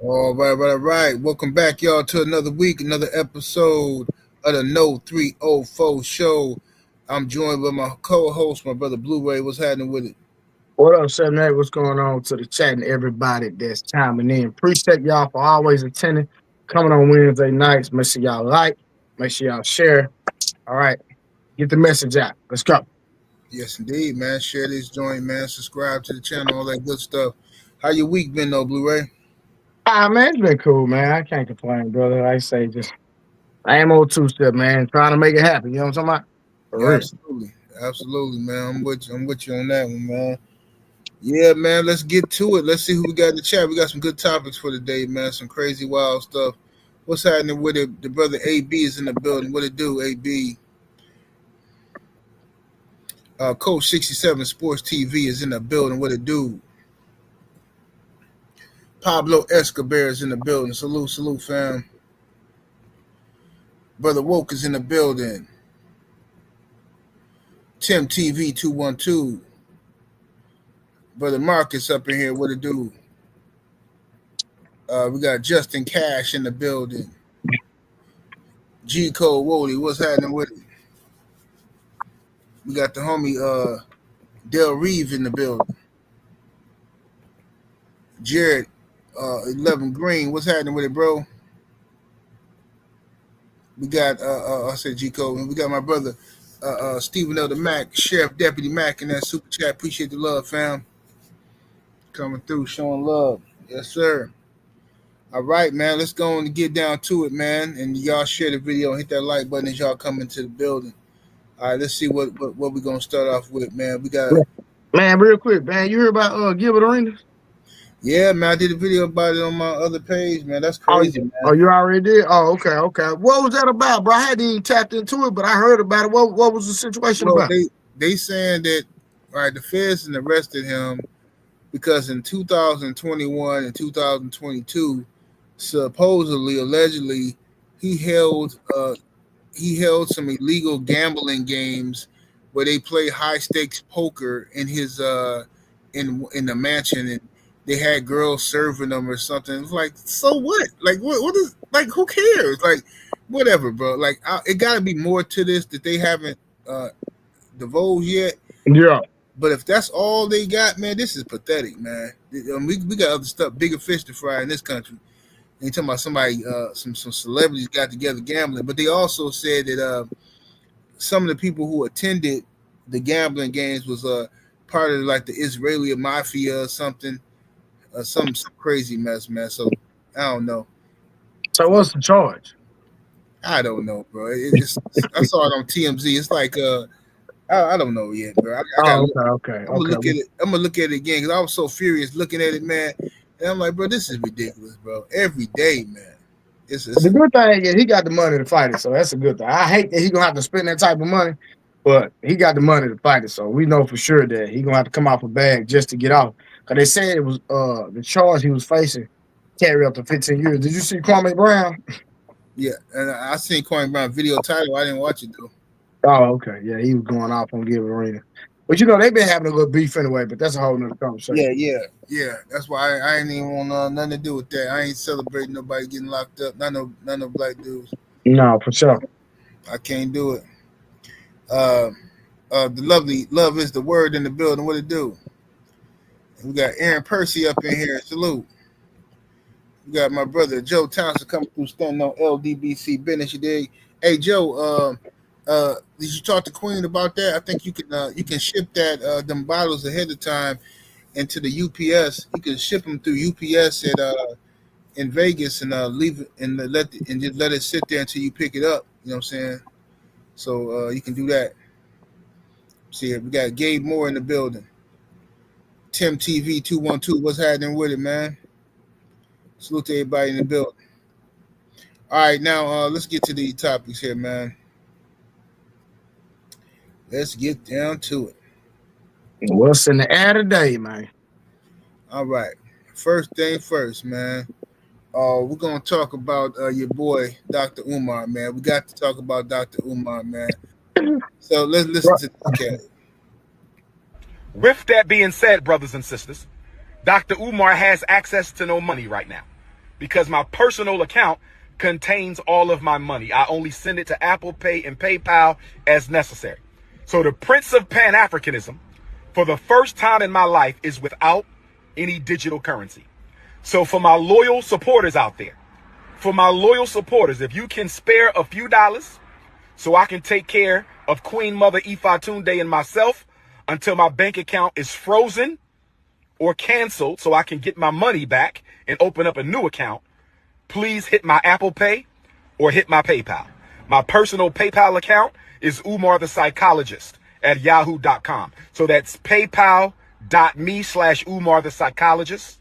All right, right, right. Welcome back, y'all, to another week, another episode of the No 304 show. I'm joined by my co-host, my brother Blu-ray. What's happening with it? What up, 7 What's going on to the chat and everybody that's chiming in? Appreciate y'all for always attending, coming on Wednesday nights. Make sure y'all like, make sure y'all share. All right, get the message out. Let's go. Yes, indeed, man. Share this joint, man. Subscribe to the channel, all that good stuff. How your week been, though, Blu-ray? Man, it's been cool, man. I can't complain, brother. Like I say, just same old two-step, man. Trying to make it happen. You know what I'm talking about? For Yeah, real. absolutely. Absolutely, man. I'm with you on that one, man. Yeah, man. Let's get to it. Let's see who we got in the chat. We got some good topics for today, man. Some crazy, wild stuff. What's happening with it? The brother AB is in the building. What it do, AB? Coach 67 Sports TV is in the building. What it do? Pablo Escobar is in the building. Salute, salute, fam. Brother Woke is in the building. Tim TV 212. Brother Marcus up in here. What it do? We got Justin Cash in the building. G Code Wody. What's happening with it? We got the homie Del Reeve in the building. Jared 11 Green. What's happening with it, bro? We got I said G Code, and we got my brother Stephen L. the Mac, Sheriff Deputy Mac in that super chat. Appreciate the love, fam. Coming through, showing love. Yes, sir. All right, man. Let's go on and get down to it, man. And y'all share the video and hit that like button as y'all come into the building. All right, let's see what we're gonna start off with, man. We got Man, real quick, man. You heard about Gilbert Arenas? yeah, man. I did a video about it on my other page, man. That's Oh, crazy, oh, man. you already did? Oh, okay, okay. What was that about, bro? I hadn't even tapped into it, but I heard about it. What was the situation Well, about? they saying that all right, the feds and arrested him because in 2021 and 2022, supposedly, allegedly, he held he held some illegal gambling games where they play high stakes poker in his in the mansion, and they had girls serving them or something. It's like, so what? Like what is like who cares? Like whatever, bro. Like it got to be more to this that they haven't uh divulged yet. Yeah. But if that's all they got, man, this is pathetic, man. We got other stuff, bigger fish to fry in this country. And you talking about somebody, some celebrities got together gambling, but they also said that some of the people who attended the gambling games was part of like the Israeli mafia or something, some crazy mess, man. So I don't know. So what's the charge? I don't know, bro. It's I saw it on TMZ. It's like I don't know yet, bro. I got. Oh, okay, okay, I'm gonna okay. look at it. I'm gonna look at it again because I was so furious looking at it, man. And I'm like, bro, this is ridiculous, bro. Every day, man. It's The good thing is he got the money to fight it, so that's a good thing. I hate that he gonna have to spend that type of money, but he got the money to fight it, so we know for sure that he gonna have to come off a bag just to get off. Cause they said it was the charge he was facing carry up to 15 years. Did you see Kwame Brown? yeah. And I seen Coin Brown video title. I didn't watch it though. Oh, okay. Yeah, he was going off on Gilbert Arena. But you know, they've been having a little beef anyway, but that's a whole nother conversation. Yeah. That's why I ain't even want nothing to do with that. I ain't celebrating nobody getting locked up. None of black dudes. No, for sure. I can't do it. Uh, the lovely love is the word in the building. What it do? We got Aaron Percy up in here. Salute. We got my brother Joe Townsend coming through standing on LDBC business. You dig? Hey Joe, did you talk to Queen about that? I think you can ship that them bottles ahead of time into the UPS. You can ship them through UPS at in Vegas and leave it and and just let it sit there until you pick it up. You know what I'm saying? So you can do that. See, we got Gabe Moore in the building. Tim TV 212. What's happening with it, man? Salute to everybody in the building. All right, now let's get to these topics here, man. Let's get down to it. What's in the air today, man? All right. First thing first, man. We're gonna talk about your boy Dr. Umar, man. We got to talk about Dr. Umar, man. So let's listen to this cat. With that being said, brothers and sisters, Dr. Umar has access to no money right now because my personal account contains all of my money. I only send it to Apple Pay and PayPal as necessary. So the Prince of Pan-Africanism, for the first time in my life, is without any digital currency. So for my loyal supporters out there, if you can spare a few dollars so I can take care of Queen Mother Ifatunde and myself until my bank account is frozen or canceled so I can get my money back and open up a new account, please hit my Apple Pay or hit my PayPal. My personal PayPal account is Umar the Psychologist at yahoo.com. So that's paypal.me/Umar the Psychologist,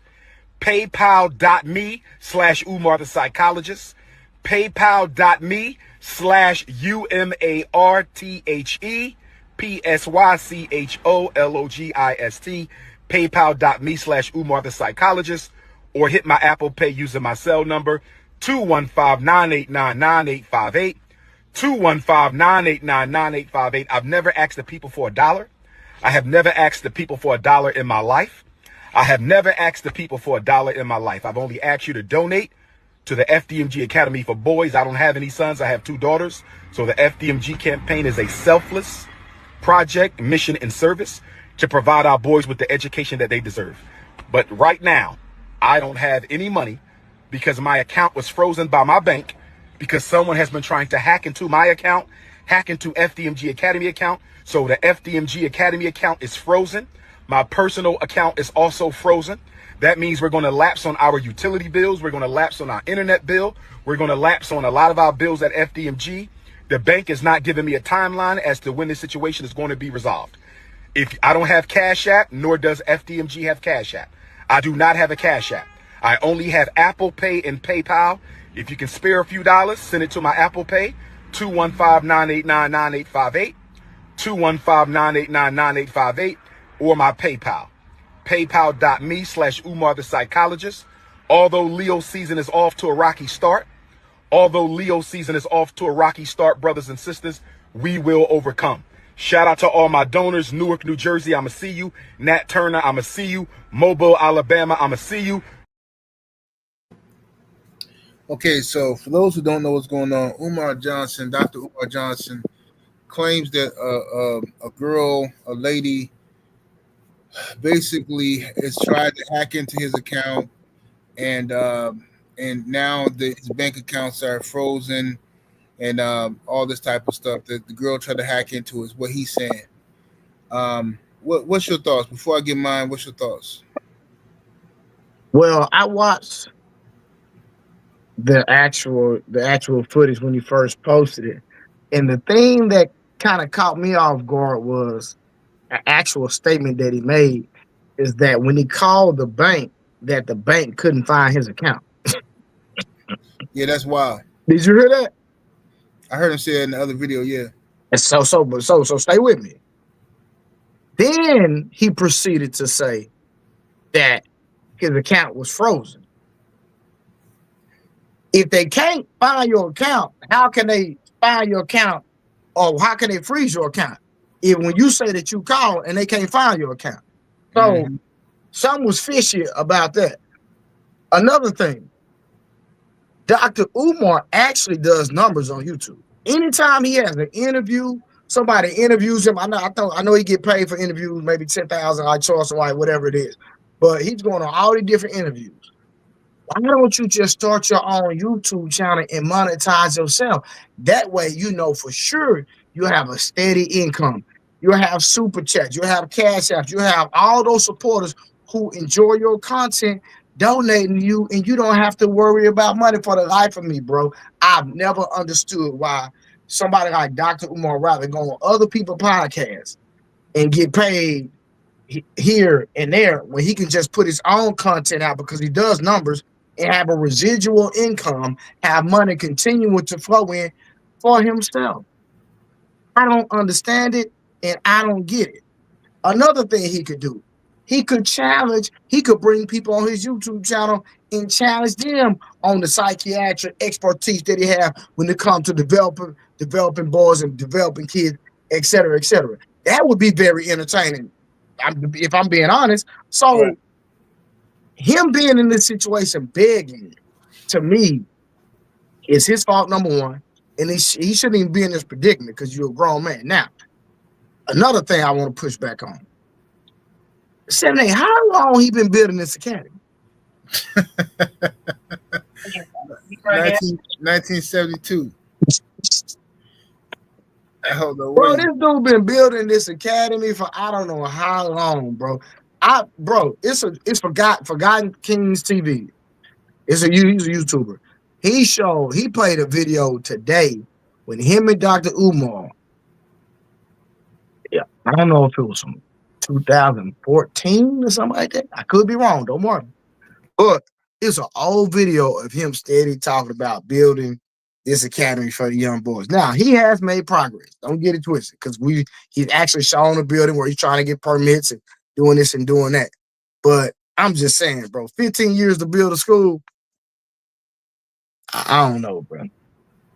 paypal.me/Umar the Psychologist, paypal.me/UmarthePsychologist, paypal.me/Umar the Psychologist, or hit my Apple Pay using my cell number 215-989-9858. 215-989-9858. I've never asked the people for $1. I have never asked the people for $1 in my life. I have never asked the people for $1 in my life. I've only asked you to donate to the FDMG Academy for Boys. I don't have any sons. I have 2 daughters. So the FDMG campaign is a selfless project, mission, and service to provide our boys with the education that they deserve. But right now, I don't have any money because my account was frozen by my bank because someone has been trying to hack into my account, hack into FDMG Academy account. So the FDMG Academy account is frozen. My personal account is also frozen. That means we're going to lapse on our utility bills. We're going to lapse on our internet bill. We're going to lapse on a lot of our bills at FDMG. The bank is not giving me a timeline as to when this situation is going to be resolved. If I don't have Cash App, nor does FDMG have Cash App. I do not have a Cash App. I only have Apple Pay and PayPal. If you can spare a few dollars, send it to my Apple Pay, 215-989-9858, 215-989-9858, or my PayPal, paypal.me/Umar the Psychologist. Although Leo season is off to a rocky start, brothers and sisters, we will overcome. Shout out to all my donors. Newark, New Jersey, I'ma see you. Nat Turner, I'ma see you. Mobile, Alabama, I'ma see you. Okay, so for those who don't know what's going on, Dr. Umar Johnson, claims that a lady, basically has tried to hack into his account, and now his bank accounts are frozen, and all this type of stuff that the girl tried to hack into is what he's saying. What's your thoughts? Before I give mine, what's your thoughts? Well, I watched the actual footage when he first posted it, and the thing that kind of caught me off guard was an actual statement that he made, is that when he called the bank, that the bank couldn't find his account. Yeah, that's wild. Did you hear that? I heard him say it in the other video. Yeah. And so stay with me. Then he proceeded to say that his account was frozen. If they can't find your account, how can they find your account, or how can they freeze your account? If when you say that you call and they can't find your account. So something was fishy about that. Another thing, Dr. Umar actually does numbers on YouTube. Anytime he has an interview, somebody interviews him. I know he get paid for interviews, maybe 10,000, like Charles White, whatever it is. But he's going on all the different interviews. Why don't you just start your own YouTube channel and monetize yourself? That way, you know for sure you have a steady income. You'll have super chats. You'll have cash apps. You'll have all those supporters who enjoy your content donating to you, and you don't have to worry about money. For the life of me, bro, I've never understood why somebody like Dr. Umar rather go on other people's podcasts and get paid here and there when he can just put his own content out, because he does numbers and have a residual income, have money continuing to flow in for himself. I don't understand it, and I don't get it. Another thing he could do, he could bring people on his YouTube channel and challenge them on the psychiatric expertise that he have when it comes to developing boys and developing kids, et cetera, et cetera. That would be very entertaining, if I'm being honest. So him being in this situation begging to me, it's his fault, number one. And he shouldn't even be in this predicament because you're a grown man. Now, another thing I want to push back on. 7A, how long he been building this academy? 1972. Hold on, Bro, wait. this dude been building this academy for I don't know how long, bro. It's Forgotten Kings TV. He's a YouTuber. He played a video today when him and Dr. Umar. Yeah, I don't know if it was from 2014 or something like that. I could be wrong, don't worry. But it's an old video of him steady talking about building this academy for the young boys. Now, he has made progress. Don't get it twisted, because he's actually shown a building where he's trying to get permits and doing this and doing that. But I'm just saying, bro, 15 years to build a school, I don't know, bro.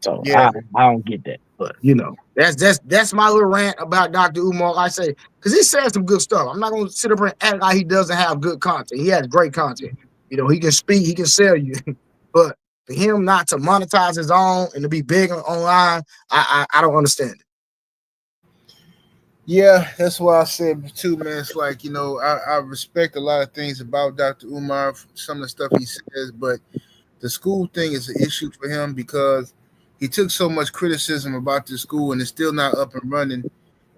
So Yeah. I don't get that. But that's my little rant about Dr. Umar. Like I say, because he says some good stuff. I'm not gonna sit up and act like he doesn't have good content. He has great content. He can speak, he can sell you. But for him not to monetize his own and to be big online, I don't understand it. Yeah, that's why I said too, man. It's like, I respect a lot of things about Dr. Umar, some of the stuff he says, but the school thing is an issue for him because he took so much criticism about the school and it's still not up and running.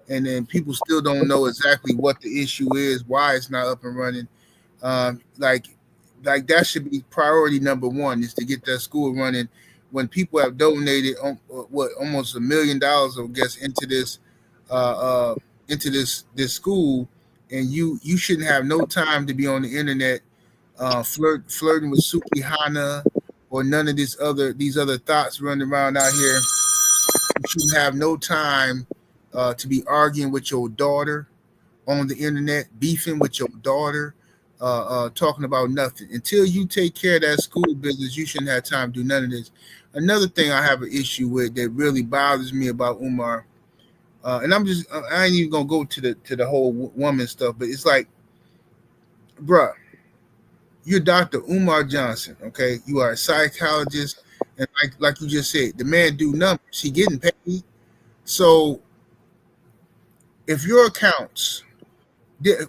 And then people still don't know exactly what the issue is, why it's not up and running. Like that should be priority number one, is to get that school running. When people have donated almost $1 million, I guess, into this school, and you shouldn't have no time to be on the internet flirting with Suki Hana or none of these other thoughts running around out here. You shouldn't have no time to be arguing with your daughter on the internet, beefing with your daughter, talking about nothing. Until you take care of that school business, you shouldn't have time to do none of this. Another thing I have an issue with that really bothers me about Umar, and I ain't even gonna go to the whole woman stuff, but it's like, bruh, you're Dr. Umar Johnson, okay? You are a psychologist, and like you just said, the man do numbers. He getting paid. So if your accounts,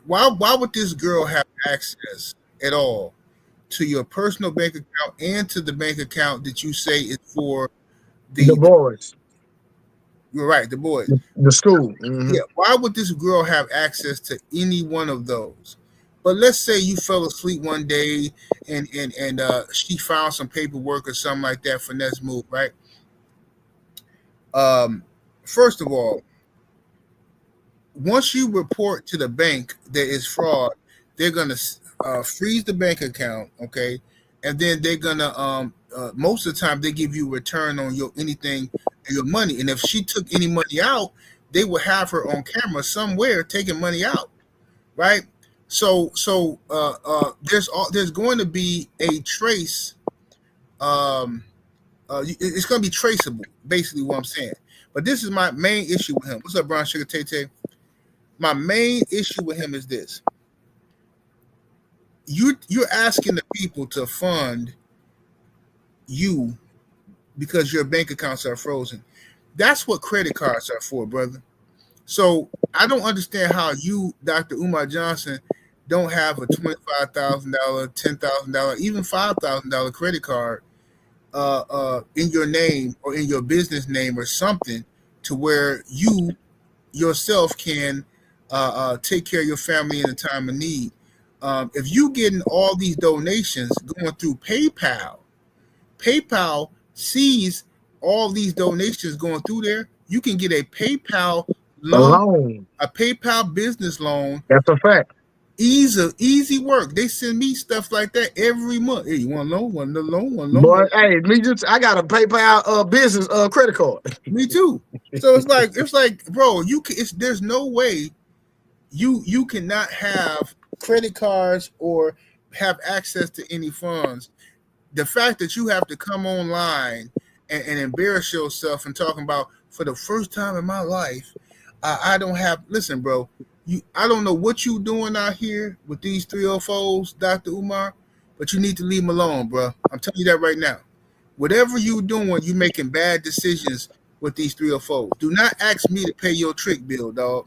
why would this girl have access at all to your personal bank account and to the bank account that you say is for The boys. You're right, the boys. The school. Mm-hmm. Yeah, why would this girl have access to any one of those? But let's say you fell asleep one day and she found some paperwork or something like that for next move, right? First of all, once you report to the bank that is fraud, they're gonna freeze the bank account, okay, and then they're gonna most of the time they give you a return on your money, and if she took any money out, they will have her on camera somewhere taking money out, right? So there's going to be a trace. It's going to be traceable, basically what I'm saying. But this is my main issue with him. What's up, Brown Sugar Tay? My main issue with him is this: you're asking the people to fund you because your bank accounts are frozen. That's what credit cards are for, brother. So I don't understand how you, Dr. Umar Johnson, don't have a $25,000, $10,000, even $5,000 credit card in your name or in your business name or something, to where you yourself can take care of your family in a time of need. If you getting all these donations going through PayPal sees all these donations going through there. You can get a PayPal loan, a PayPal business loan. That's a fact. Easy work. They send me stuff like that every month. Hey, you want a loan? Want a loan? Want a loan? But hey, I got a PayPal business credit card. Me too. So it's like, bro, there's no way you cannot have credit cards or have access to any funds. The fact that you have to come online and embarrass yourself and talking about, for the first time in my life, I don't have. Listen, bro, I don't know what you doing out here with these 304s, Dr. Umar, but you need to leave him alone, bro. I'm telling you that right now. Whatever you doing, you making bad decisions with these 304s. Do not ask me to pay your trick bill, dog.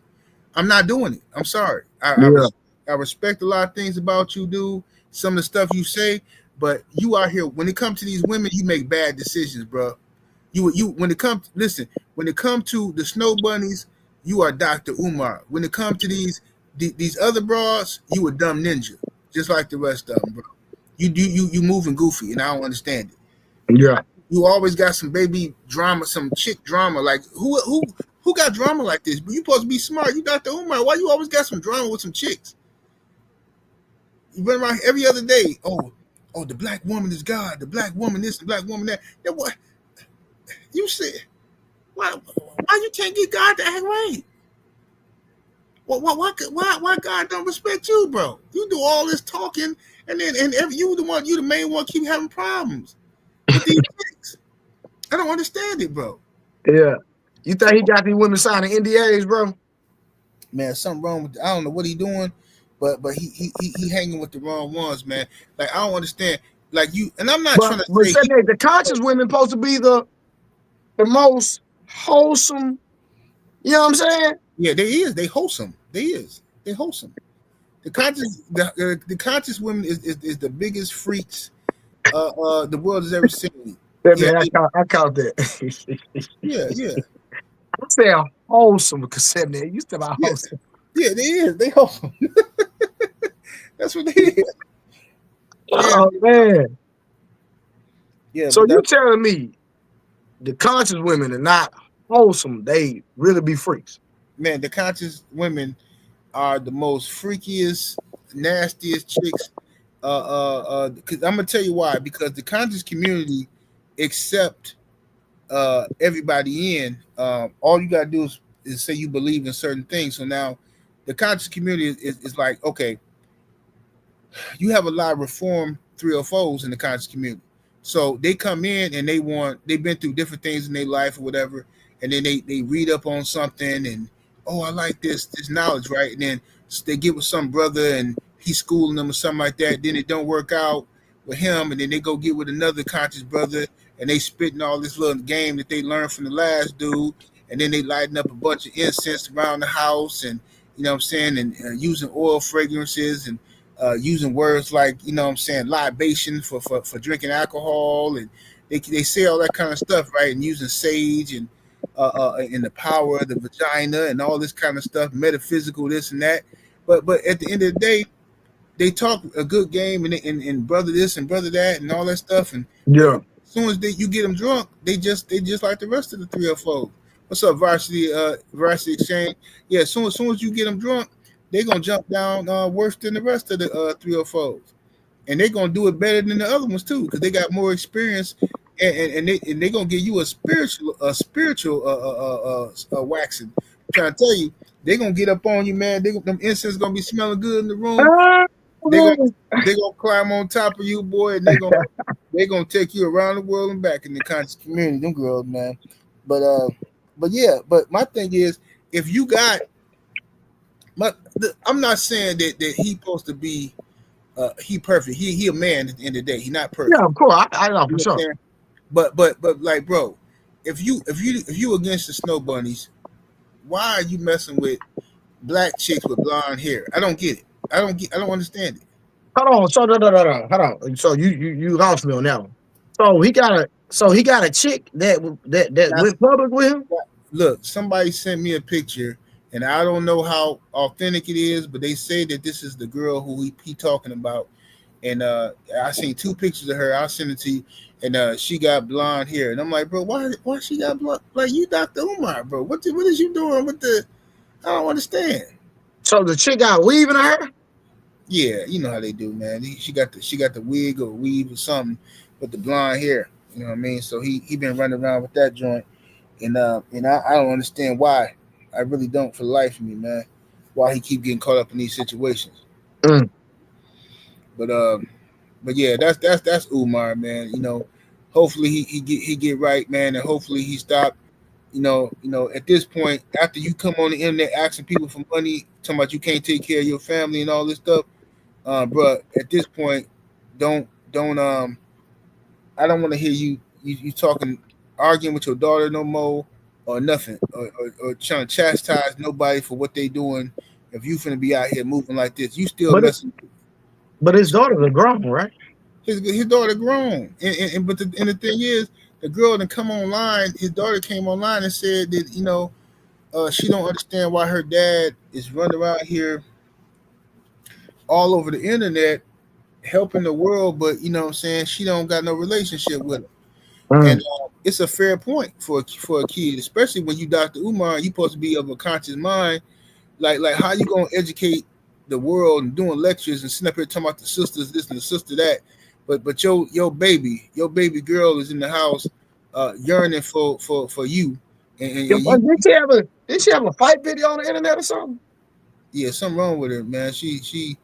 I'm not doing it. I'm sorry. Yeah, I respect a lot of things about you, dude. Some of the stuff you say, but you out here when it comes to these women, you make bad decisions, bro. You when it comes listen, when it comes to the snow bunnies, you are Dr. Umar. When it comes to these other broads, you a dumb ninja, just like the rest of them, bro. You moving goofy, and I don't understand it. yeah. You always got some baby drama, some chick drama. Like who got drama like this? But you supposed to be smart. You Dr. Umar. Why you always got some drama with some chicks? You run around every other day. Oh, the black woman is God. The black woman this, the black woman that. Then what you said? Why you can't get God to act right? Why God don't respect you, bro? You do all this talking, and then you the main one keep having problems with these chicks. I don't understand it, bro. Yeah. You think he got these women signing NDAs, bro? Man, something wrong with I don't know what he doing, but he hanging with the wrong ones, man. Like I don't understand. Like you and I'm not trying to But say say that the conscious women supposed to be the most wholesome. You know what I'm saying? yeah, they is. They wholesome. They is. They wholesome. The conscious women is the biggest freaks the world has ever seen. Yeah, Yeah, man, I caught that. yeah, yeah, I said wholesome because said that you said about yeah, wholesome. yeah. They is. They wholesome. That's what they is. Yeah, Oh man. yeah. So But you that telling me the conscious women are not wholesome? They really be freaks. man, the conscious women are the most freakiest, nastiest chicks. Because I'm gonna tell you why. Because the conscious community accept everybody in. All you gotta do is say you believe in certain things. So now, the conscious community is like, okay, you have a lot of reform 304s in the conscious community. So they come in and they've been through different things in their life or whatever, and then they read up on something and I like this knowledge, right? And then they get with some brother and he's schooling them or something like that. Then it don't work out with him, and then they go get with another conscious brother and they spitting all this little game that they learned from the last dude, and then they lighting up a bunch of incense around the house and you know what I'm saying, and using oil fragrances and using words like libation for drinking alcohol, and they say all that kind of stuff, right? And using sage and the power of the vagina and all this kind of stuff, metaphysical this and that. But at the end of the day, they talk a good game and brother this and brother that and all that stuff. And Yeah. as soon as you get them drunk, they just like the rest of the 304. What's up, varsity exchange? Yeah, as soon as you get them drunk, they gonna jump down worse than the rest of the 304s, and they gonna do it better than the other ones too because they got more experience, and they gonna give you a spiritual waxing. I'm trying to tell you, they gonna get up on you, man. Them incense gonna be smelling good in the room. They gonna they gonna climb on top of you, boy, and they gonna take you around the world and back in the conscious community. Them girls, man. But yeah, but my thing is, if you got, I'm not saying that he's supposed to be, he perfect. He a man at the end of the day. He not Yeah, perfect. of course. I know You for know what I'm sure. saying? But like, bro, if you against the snow bunnies, why are you messing with black chicks with blonde hair? I don't get it. I don't understand it. Hold on. So no. Hold on. So you lost me on that one. So he got a chick that That's went public with him. look, somebody sent me a picture, and I don't know how authentic it is, but they say that this is the girl who he talking about. And I seen two pictures of her. I'll send it to you. And she got blonde hair, and I'm like, bro, why she got blonde? Like you, Dr. Umar, bro. What is you doing with the? I don't understand. So the chick got weave in her hair. Yeah, you know how they do, man. She got the wig or weave or something with the blonde hair. You know what I mean? So he been running around with that joint, and I don't understand why. I really don't for the life of me, man. Why he keep getting caught up in these situations. Mm. But but yeah, that's Umar, man. Hopefully he get right, man, and hopefully he stop. At this point, after you come on the internet asking people for money, talking about you can't take care of your family and all this stuff, bro. At this point, don't I don't want to hear you talking, arguing with your daughter no more, or nothing, or trying to chastise nobody for what they doing. If you finna be out here moving like this, you still But messing. his daughters are grown, right? His daughter grown, and but the thing is, the girl didn't come online. His daughter came online and said that she don't understand why her dad is running around here all over the internet helping the world, but what I'm saying, she don't got no relationship with him. And Mm. it's a fair point for a kid, especially when you Dr. Umar, you supposed to be of a conscious mind. Like how you gonna educate the world and doing lectures and sitting up here talking about the sisters this and the sister that, but your baby girl is in the house, yearning for you, and Yeah, but you, did she have a fight video on the internet or something? yeah, something wrong with her, man. She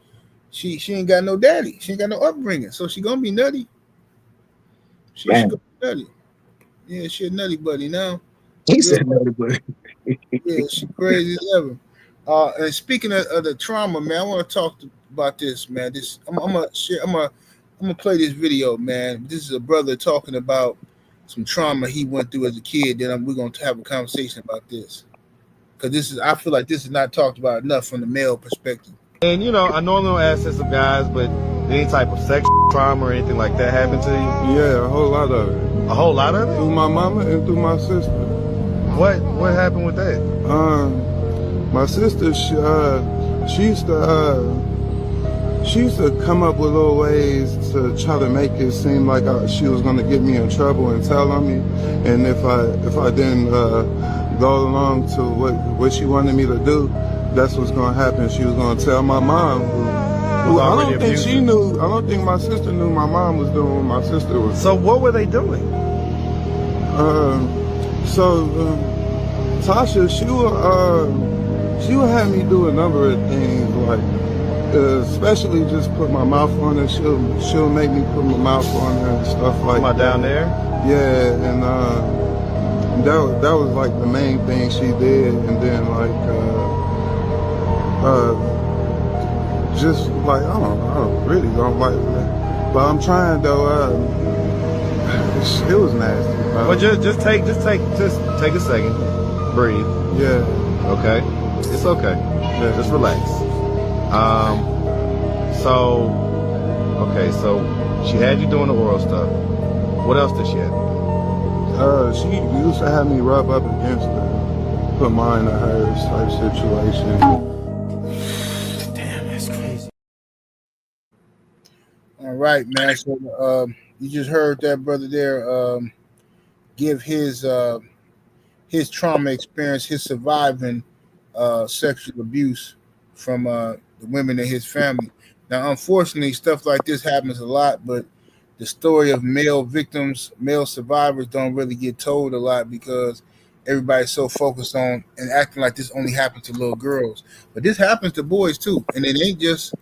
ain't got no daddy. She ain't got no upbringing, so she gonna be nutty. She Man, gonna be nutty. Yeah, she a nutty buddy now. he Real, said no, but yeah, she crazy as ever. And speaking of the trauma, man, I want to talk about this, man. I'm gonna share. I'm gonna play this video, man. This is a brother talking about some trauma he went through as a kid. Then we're gonna have a conversation about this, because I feel like this is not talked about enough from the male perspective. And I normally don't ask this of guys, but any type of sex trauma or anything like that happen to you? Yeah, a whole lot of it. A whole lot of it? Through my mama and through my sister. What happened with that? My sister, she used to come up with little ways to try to make it seem like she was gonna get me in trouble and tell on me, and if I didn't go along to what she wanted me to do, that's what's gonna happen. She was gonna tell my mom. Who I don't think she knew. I don't think my sister knew my mom was doing what my sister was. So what were they doing? Tasha, she would have me do a number of things, like especially just put my mouth on her. She'll make me put my mouth on her and stuff like that. Down there? Yeah, and that was like the main thing she did, and then just like I really don't like that, but I'm trying though. It was nasty. Well, just take a second, breathe. Yeah. Okay, it's okay. Yeah. Just relax. So she had you doing the oral stuff. What else did she have? She used to have me rub up against her, put mine to hers type situation. Damn, that's crazy. All right, man. So you just heard that brother there give his trauma experience, his surviving sexual abuse from the women in his family. Now, unfortunately, stuff like this happens a lot, but the story of male victims, male survivors don't really get told a lot because everybody's so focused on and acting like this only happens to little girls. But this happens to boys too, and it ain't just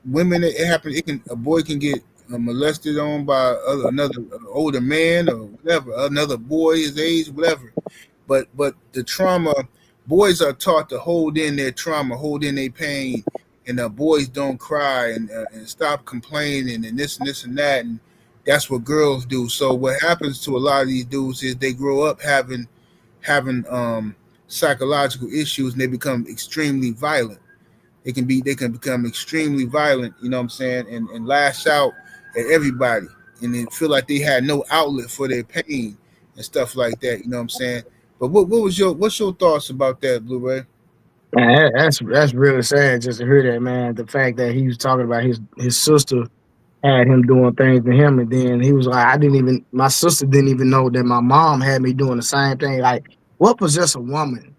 women. It happens. A boy can get molested on by another older man or whatever, another boy his age, whatever. But the trauma, boys are taught to hold in their trauma, hold in their pain, and boys don't cry and stop complaining and this and that, and that's what girls do. So what happens to a lot of these dudes is they grow up having psychological issues, and they become extremely violent. They can become extremely violent, you know what I'm saying, and lash out at everybody, and then feel like they had no outlet for their pain and stuff like that, you know what I'm saying. But what's your thoughts about that, Blu-ray? man, that's really sad just to hear that, man. The fact that he was talking about his sister had him doing things to him, and then he was like, my sister didn't even know that my mom had me doing the same thing. Like, what possessed a woman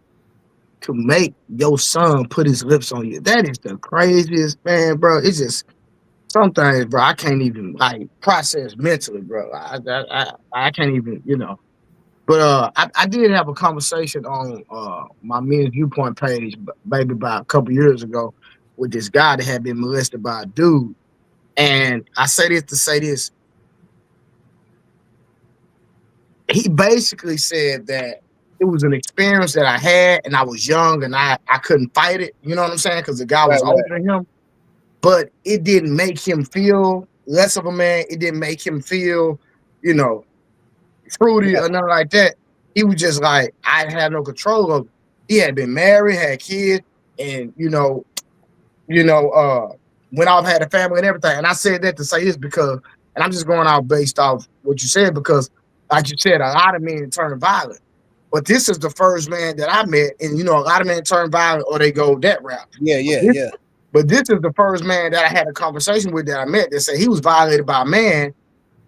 to make your son put his lips on you? That is the craziest, man, bro. It's just some things, bro, I can't even like process mentally, bro. I can't even, But I did have a conversation on my men's viewpoint page, maybe about a couple years ago, with this guy that had been molested by a dude. And I say this to say this. He basically said that it was an experience that I had, and I was young, and I couldn't fight it. You know what I'm saying? Because the guy was older than him. but it didn't make him feel less of a man. It didn't make him feel, you know, fruity or nothing like that. He was just like, I had no control of it. He had been married, had kids, and went off, had a family and everything. And I said that to say this because, and I'm just going out based off what you said, because like you said, a lot of men turn violent. But this is the first man that I met, and a lot of men turn violent or they go that route. Yeah. But this is the first man that I had a conversation with that I met that said he was violated by a man,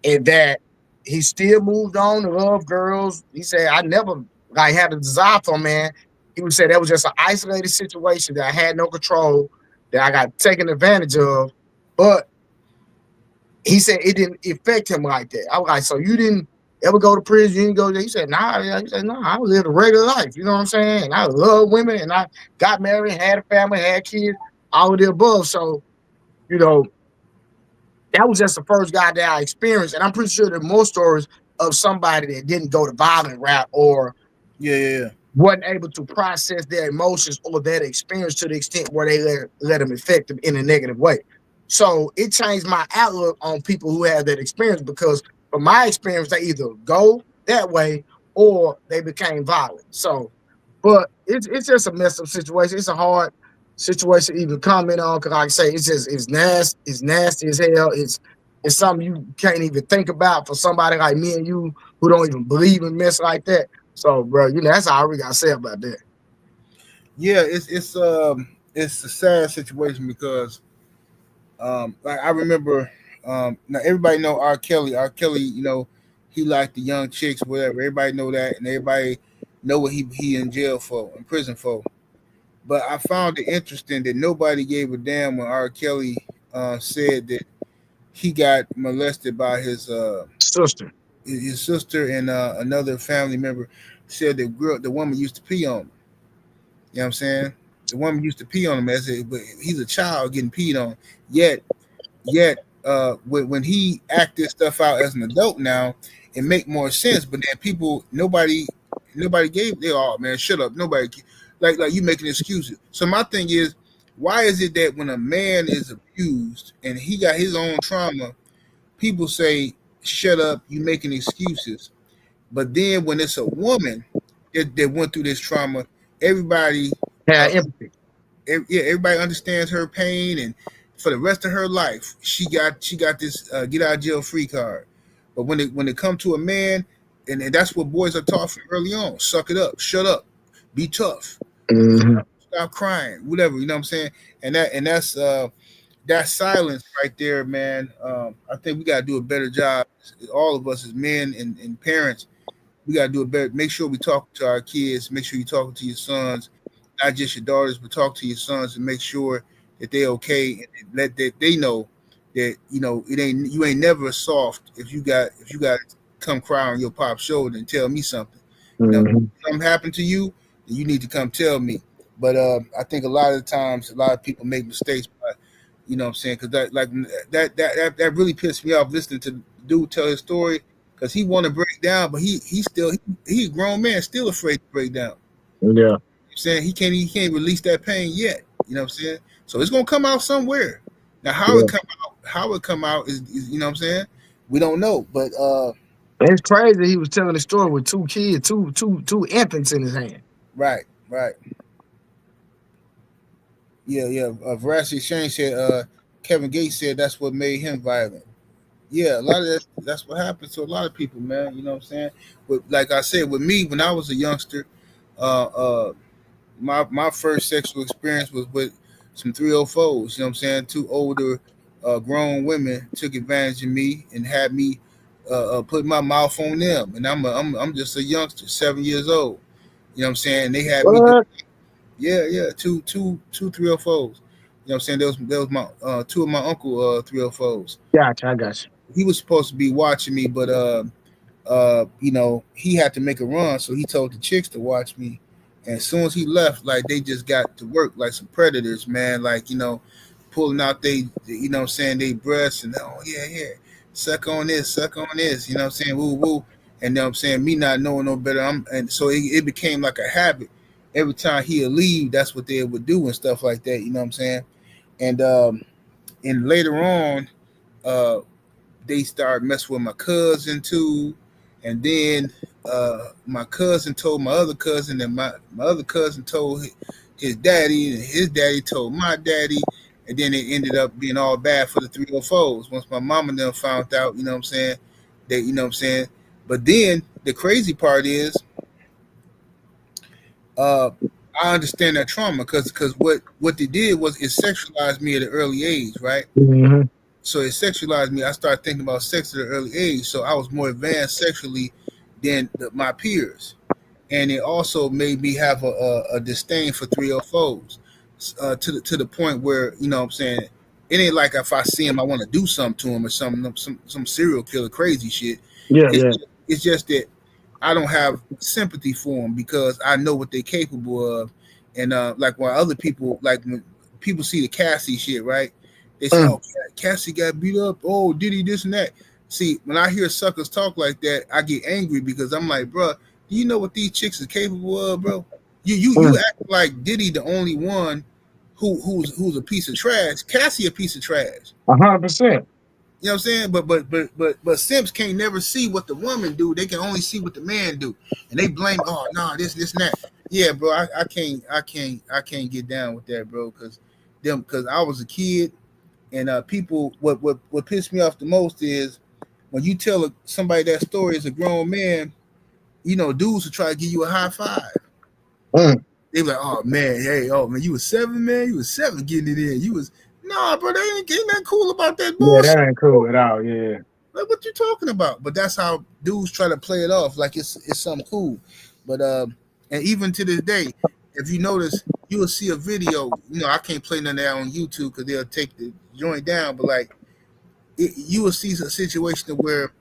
and that he still moved on to love girls. He said, I never had a desire for a man. He would say that was just an isolated situation that I had no control, that I got taken advantage of. But he said it didn't affect him like that. I was like, so you didn't ever go to prison? You didn't go there? He said, nah. He said, no, I lived a regular life. You know what I'm saying? And I love women, and I got married, had a family, had kids, all of the above. So, that was just the first guy that I experienced. And I'm pretty sure there are more stories of somebody that didn't go the violent route or wasn't able to process their emotions or that experience to the extent where they let them affect them in a negative way. So it changed my outlook on people who have that experience, because from my experience, they either go that way or they became violent. So, but it's just a messed up situation. It's a hard situation to even comment on, because like I say, it's nasty as hell. It's something you can't even think about for somebody like me and you who don't even believe in mess like that. So, bro, that's all I really gotta say about that. Yeah, it's a sad situation because like I remember now everybody know R. Kelly. R. Kelly, he liked the young chicks, whatever. Everybody know that, and everybody know what he in jail for, in prison for. But I found it interesting that nobody gave a damn when R. Kelly said that he got molested by his sister. His sister and another family member. Said the woman used to pee on him. You know what I'm saying? The woman used to pee on him but he's a child getting peed on. Yet, when he act this stuff out as an adult now, it make more sense. But then nobody gave. They all, man, shut up. Nobody like you making excuses. So my thing is, why is it that when a man is abused and he got his own trauma, people say, shut up, you making excuses. But then when it's a woman that went through this trauma, everybody empathy. Everybody understands her pain, and for the rest of her life, she got this get out of jail free card. But when it comes to a man, and that's what boys are taught from early on: suck it up, shut up, be tough, stop crying, whatever. You know what I'm saying? And that's that silence right there, man. I think we got to do a better job. All of us as men and parents, we got to do a better. Make sure we talk to our kids. Make sure you talking to your sons, not just your daughters, but talk to your sons and make sure that they okay, and let that they know that you ain't never soft if you got to come cry on your pop's shoulder and tell me something. If something happened to you, then you need to come tell me. But I think a lot of times, a lot of people make mistakes by, you know what I'm saying? Because that really pissed me off listening to the dude tell his story, because he want to break down, but he a grown man, still afraid to break down. Yeah. You know what I'm saying? He can't release that pain yet. You know what I'm saying? So it's gonna come out somewhere. Now how it come out is you know what I'm saying? We don't know. But it's crazy he was telling the story with two kids, two infants in his hand. Right. Yeah. Veracity Exchange said Kevin Gates said that's what made him violent. Yeah, a lot of that's what happens to a lot of people, man. You know what I'm saying? But like I said, with me, when I was a youngster, my first sexual experience was with some 304s. You know what I'm saying? Two older grown women took advantage of me and had me put my mouth on them, and I'm just a youngster, 7 years old. You know what I'm saying? They had me. Two 304s. You know what I'm saying? There was my two of my uncle 304s. Gotcha, I got you. He was supposed to be watching me, but he had to make a run, so he told the chicks to watch me. And as soon as he left, like, they just got to work like some predators, man. Like, pulling out they breasts and suck on this, you know what I'm saying, woo woo. And you know what I'm saying, me not knowing no better, and so it became like a habit. Every time he'd leave, that's what they would do and stuff like that, you know what I'm saying? And and later on, uh, they started messing with my cousin too, and then my cousin told my other cousin, and my other cousin told his daddy, and his daddy told my daddy, and then it ended up being all bad for the 304s. Once my mom and them found out, you know what I'm saying, they, you know what I'm saying. But then the crazy part is, uh, I understand that trauma because what they did was it sexualized me at an early age, right? Mm-hmm. So it sexualized me. I started thinking about sex at an early age. So I was more advanced sexually than my peers. And it also made me have a disdain for 304s to the point where, you know what I'm saying, it ain't like if I see him, I want to do something to him or some serial killer crazy shit. Yeah, It's, yeah. it's just that I don't have sympathy for them because I know what they're capable of. And like when other people, like when people see the Cassie shit, right? They say, "Oh, Cassie got beat up. Oh, did he this and that?" See, when I hear suckers talk like that, I get angry because I'm like, bro, do you know what these chicks are capable of, bro? You act like Diddy the only one who's a piece of trash. Cassie a piece of trash. 100%. You know what I'm saying? But simps can't never see what the woman do. They can only see what the man do, and they blame. Oh no, this and that. Yeah, bro, I can't get down with that, bro, because I was a kid. And people, what pissed me off the most is when you tell somebody that story as a grown man, you know, dudes will try to give you a high five. They be like, "Oh man, hey, oh man, you was 7, man. You was 7 getting it in. You was nah, bro. They ain't nothing cool about that Yeah, bullshit. that ain't cool at all. Yeah. Like, what you talking about?" But that's how dudes try to play it off like it's something cool. But and even to this day, if you notice, you will see a video. You know, I can't play none of that on YouTube because they'll take the joint down. But like, you will see a situation where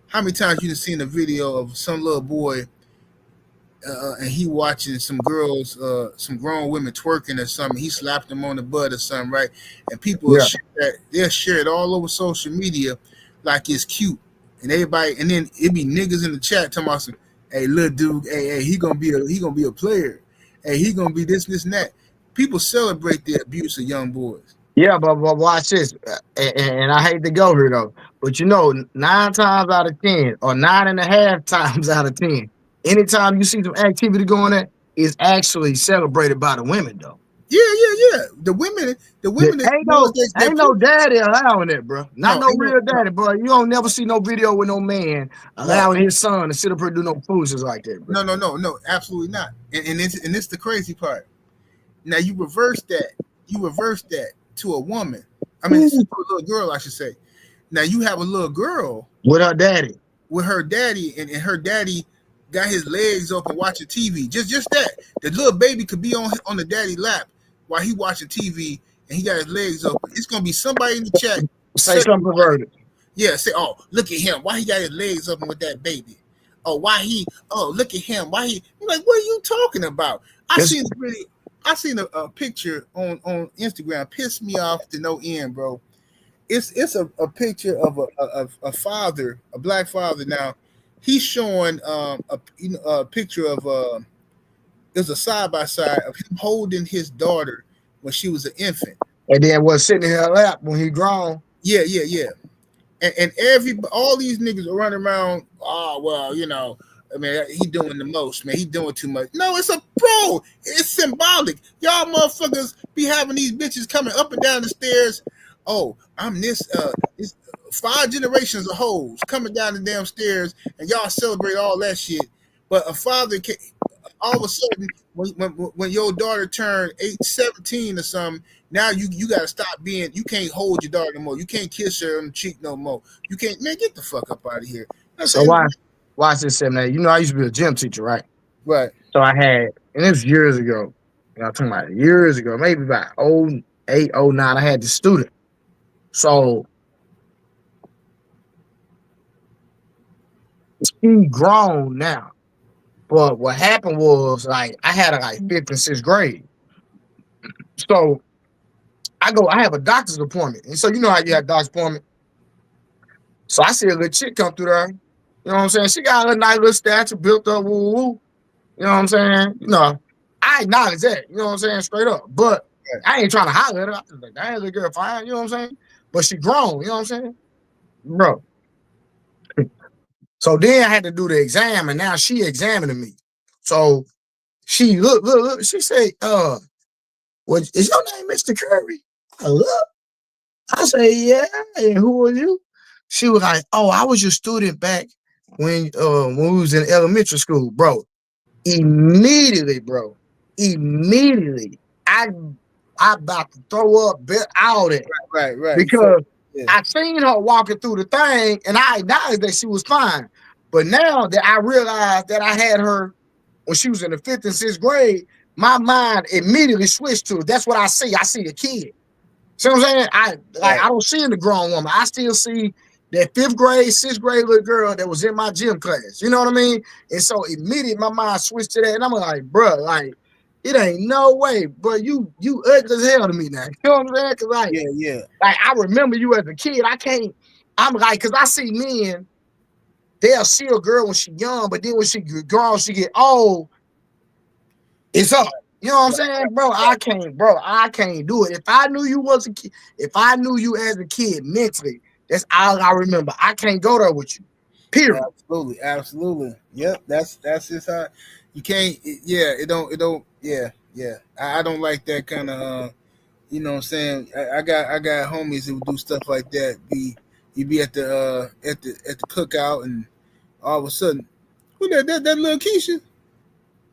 how many times you've seen a video of some little boy and he watching some girls, some grown women twerking or something. He slapped them on the butt or something, right? And people will share that, they'll share it all over social media like it's cute. And everybody, and then it be niggas in the chat talking about some, hey, little dude, hey, he gonna be a player. Hey, he gonna be this and that. People celebrate the abuse of young boys. Yeah, but watch this. And I hate to go here though, but you know, 9 times out of 10, or 9.5 times out of 10, anytime you see some activity going on, it's actually celebrated by the women though. Yeah. The women Ain't no daddy allowing it, bro. Not no real daddy, bro. You don't never see no video with no man allowing his son to sit up here and do no foolishness like that, bro. No, absolutely not. And it's the crazy part. Now you reverse that to a woman. I mean, to a little girl, I should say. Now you have a little girl with her daddy, and her daddy got his legs open watching TV. Just that. The little baby could be on the daddy lap while he watching TV and he got his legs open. It's gonna be somebody in the chat say something perverted. Yeah, say, oh, look at him. Why he got his legs open with that baby? Oh, look at him. Why he? I'm like, what are you talking about? I seen a picture on Instagram, pissed me off to no end, bro. It's a picture of a father, a black father. Now he's showing a picture of there's a side by side of him holding his daughter when she was an infant, and then was sitting in her lap when he grown. Yeah. And all these niggas are running around. Oh well, you know. I mean, he doing the most, man. He doing too much. No, it's It's symbolic. Y'all motherfuckers be having these bitches coming up and down the stairs. Oh, I'm this 5 generations of hoes coming down the damn stairs, and y'all celebrate all that shit. But a father can, all of a sudden, when your daughter turned 17 or something, now you gotta stop being. You can't hold your daughter no more. You can't kiss her on the cheek no more. You can't, man. Get the fuck up out of here. So watch this, 7 You know, I used to be a gym teacher, right? Right. So I had, and it was years ago. You know, I'm talking about years ago, maybe about 08, 09. I had this student. So he grown now. But what happened was, like, I had her like 5th and 6th grade. So I have a doctor's appointment. And so you know how you have a doctor's appointment. So I see a little chick come through there. You know what I'm saying? She got a nice little stature, built up, woo. You know what I'm saying? You know, I acknowledge that. You know what I'm saying? Straight up. But I ain't trying to holler at her. I was like, damn, little girl fine. You know what I'm saying? but she grown. You know what I'm saying, bro? So then I had to do the exam, and now she examining me. So she look. She say, what is your name, Mr. Curry? I look. I say, yeah. And who are you? She was like, oh, I was your student back when we was in elementary school, bro. Immediately, bro. Immediately, I about to throw up, all that Right. because Yeah. I seen her walking through the thing, and I acknowledged that she was fine. But now that I realized that I had her when she was in the 5th and 6th grade, my mind immediately switched to that's what I see. I see a kid. See what I'm saying? I don't see the grown woman. I still see that 5th grade, 6th grade little girl that was in my gym class. You know what I mean? And so immediately my mind switched to that, and I'm like, bro, like it ain't no way, bro. You ugly as hell to me now. You know what I'm saying? Cause Yeah. like I remember you as a kid. I'm like, cause I see men, they'll see a girl when she young, but then when she grown, she get old, it's up. You know what I'm saying, bro? I can't do it. If I knew you was a kid, if I knew you as a kid mentally, that's all I remember. I can't go there with you. Period. Absolutely. Yep. That's just how you can't. It don't. Yeah. I don't like that kind of. You know what I'm saying? I got homies who do stuff like that. You be at the cookout, and all of a sudden, who that little Keisha?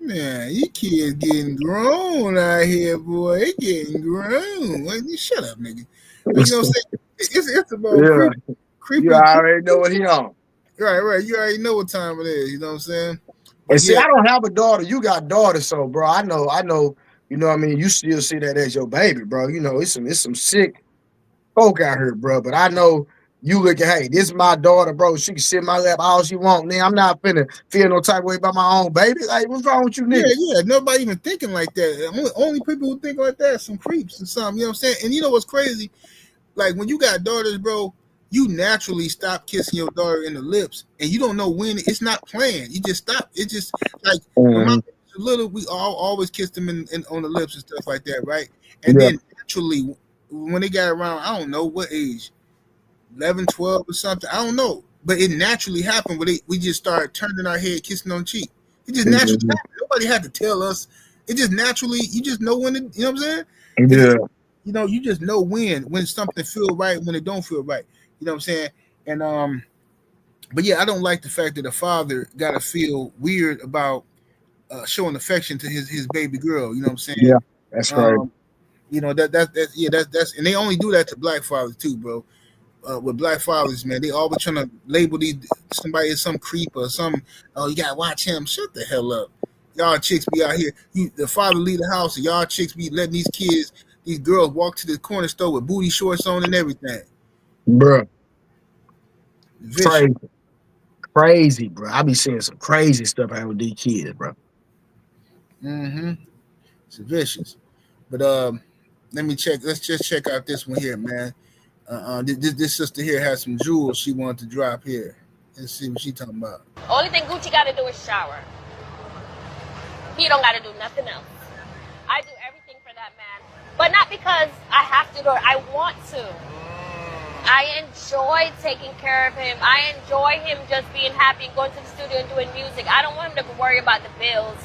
Man, you kids getting grown out here, boy. They getting grown. Like, you shut up, nigga. But you know what I'm saying? It's about Yeah, you creepy. already know what he on. Right. You already know what time it is. You know what I'm saying? But And see, yeah, I don't have a daughter. You got daughters, so bro, I know. You know what I mean? You still see that as your baby, bro. You know, it's some sick folk out here, bro. But I know you look at, hey, this is my daughter, bro. She can sit in my lap all she want. Man, I'm not finna feel no type of way about my own baby. Like, what's wrong with you, niggas? yeah. Nobody even thinking like that. Only people who think like that are some creeps and something. You know what I'm saying? And you know what's crazy? Like when you got daughters, bro, you naturally stop kissing your daughter in the lips, and you don't know when. It's not planned. You just stop. It's just like when my kids were little, we always kissed them in on the lips and stuff like that, right? And Yeah. then naturally, when they got around, I don't know what age, 11, 12 or something, I don't know, but it naturally happened where we just started turning our head, kissing on cheek. It just naturally happened. Nobody had to tell us. It just naturally, you just know when it. You know what I'm saying? Yeah. You know, you just know when something feel right, when it don't feel right. You know what I'm saying? And but yeah, I don't like the fact that a father gotta feel weird about showing affection to his baby girl. You know what I'm saying? Yeah. That's right. You know that's and they only do that to black fathers too, bro. With black fathers, man, they always trying to label somebody as some creep or some. Oh, you gotta watch him. Shut the hell up. Y'all chicks be out here. The father leave the house, and y'all chicks be letting these girls walk to the corner store with booty shorts on and everything. Bro. Vicious. Crazy, bro. I be seeing some crazy stuff out with these kids, bro. It's vicious. But let me check. Let's just check out this one here, man. This sister here has some jewels she wanted to drop here. Let's see what she talking about. Only thing Gucci got to do is shower. He don't got to do nothing else. I do everything for that man, but not because I have to do it. I want to. I enjoy taking care of him. I enjoy him just being happy and going to the studio and doing music. I don't want him to worry about the bills,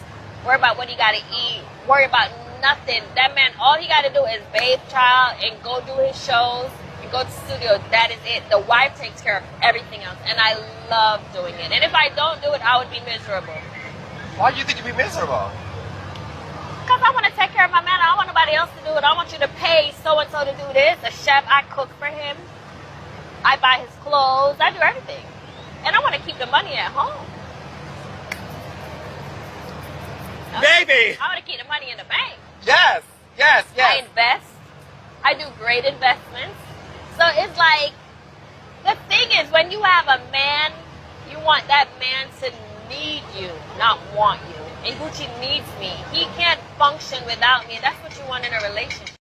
worry about what he got to eat, worry about nothing. That man, all he got to do is bathe child and go do his shows and go to the studio. That is it. The wife takes care of everything else, and I love doing it. And if I don't do it, I would be miserable. Why do you think you'd be miserable? Because I want to take care of my man. I don't want nobody else to do it. I want you to pay so-and-so to do this. A chef, I cook for him. I buy his clothes. I do everything. And I want to keep the money at home. Baby! I want to keep the money in the bank. Yes. I invest. I do great investments. So it's like, the thing is, when you have a man, you want that man to need you, not want you. And Gucci needs me. He can't function without me. That's what you want in a relationship.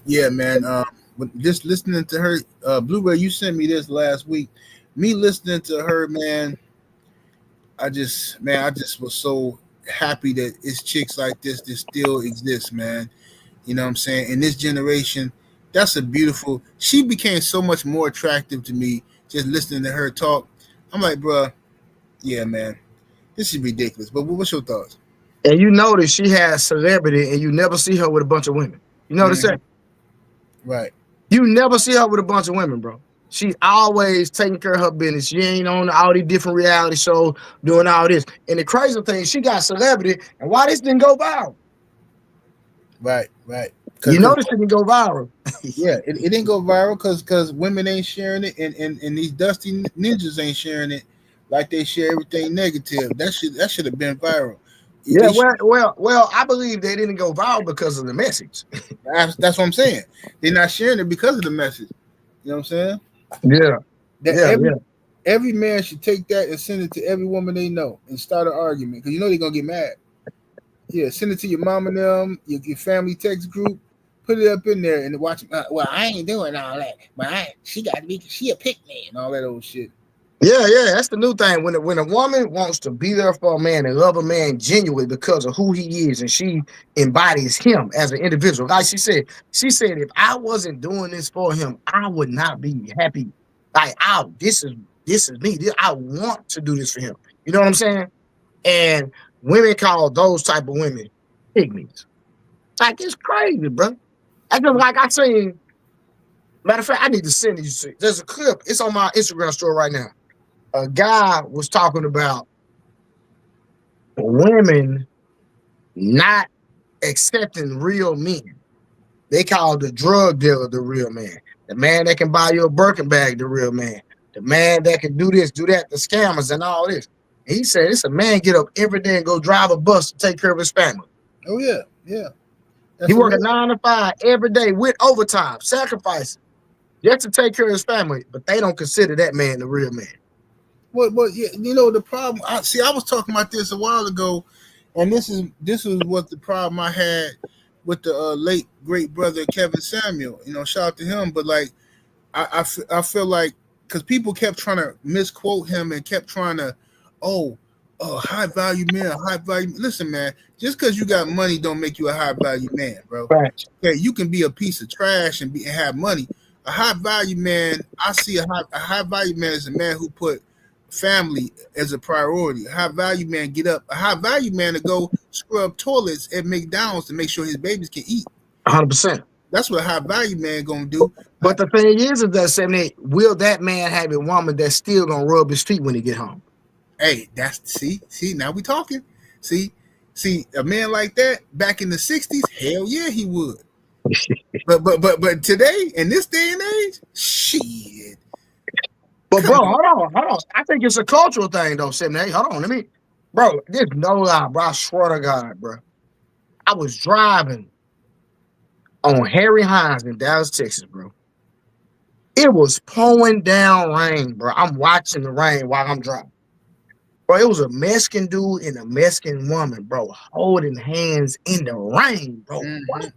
Yeah, man. Just listening to her, Blu-ray, you sent me this last week. Me listening to her, man, I just was so happy that it's chicks like this that still exist, man. You know what I'm saying? In this generation, That's a beautiful. She became so much more attractive to me just listening to her talk. I'm like, bruh, yeah, man, this is ridiculous. But what's your thoughts? And you notice she has celebrity, and you never see her with a bunch of women. You notice that? Right. You never see her with a bunch of women, bro. She's always taking care of her business. She ain't on all these different reality shows doing all this. And the crazy thing, she got celebrity, and why this didn't go viral? Right, right. You notice it didn't go viral. Yeah, it didn't go viral because women ain't sharing it, and these dusty ninjas ain't sharing it like they share everything negative. That should have been viral. Yeah, well, I believe they didn't go viral because of the message. That's what I'm saying. They're not sharing it because of the message. You know what I'm saying? Yeah. Every man should take that and send it to every woman they know and start an argument because you know they're gonna get mad. Yeah, send it to your mom and them, your family text group. Put it up in there and watch. Well, I ain't doing all that, but she a pick me and all that old shit. Yeah, that's the new thing. When a woman wants to be there for a man and love a man genuinely because of who he is, and she embodies him as an individual. Like she said, if I wasn't doing this for him, I would not be happy. Like, this is me. I want to do this for him. You know what I'm saying? And women call those type of women pygmies. Like, it's crazy, bro. I just like I seen. Matter of fact, I need to send you. There's a clip. It's on my Instagram story right now. A guy was talking about women not accepting real men. They call the drug dealer the real man. The man that can buy you a Birkin bag, the real man. The man that can do this, do that, the scammers and all this. And he said, it's a man get up every day and go drive a bus to take care of his family. Oh, yeah. He working 9 to 5 every day with overtime, sacrificing just to take care of his family. But they don't consider that man the real man. Well, yeah, you know the problem. I was talking about this a while ago, and this is what the problem I had with the late great brother Kevin Samuel. You know, shout out to him. But like, I feel like because people kept trying to misquote him and kept trying to, high value man, high value. Listen, man, just because you got money don't make you a high value man, bro. Right. Okay, you can be a piece of trash and have money. A high value man, I see a high value man is a man who put family as a priority. A high value man get up. A high value man to go scrub toilets at McDonald's to make sure his babies can eat. 100%. That's what a high value man gonna do. But the thing is that 78, will that man have a woman that's still gonna rub his feet when he get home? Hey, see, now we talking. See, a man like that back in the 60s, hell yeah, he would. but today, in this day and age, shit. But bro, hold on. I think it's a cultural thing though, 78. Hold on, bro, there's no lie, bro. I swear to God, bro. I was driving on Harry Hines in Dallas, Texas, bro. It was pouring down rain, bro. I'm watching the rain while I'm driving. Bro, it was a Mexican dude and a Mexican woman, bro, holding hands in the rain, bro. Mm-hmm.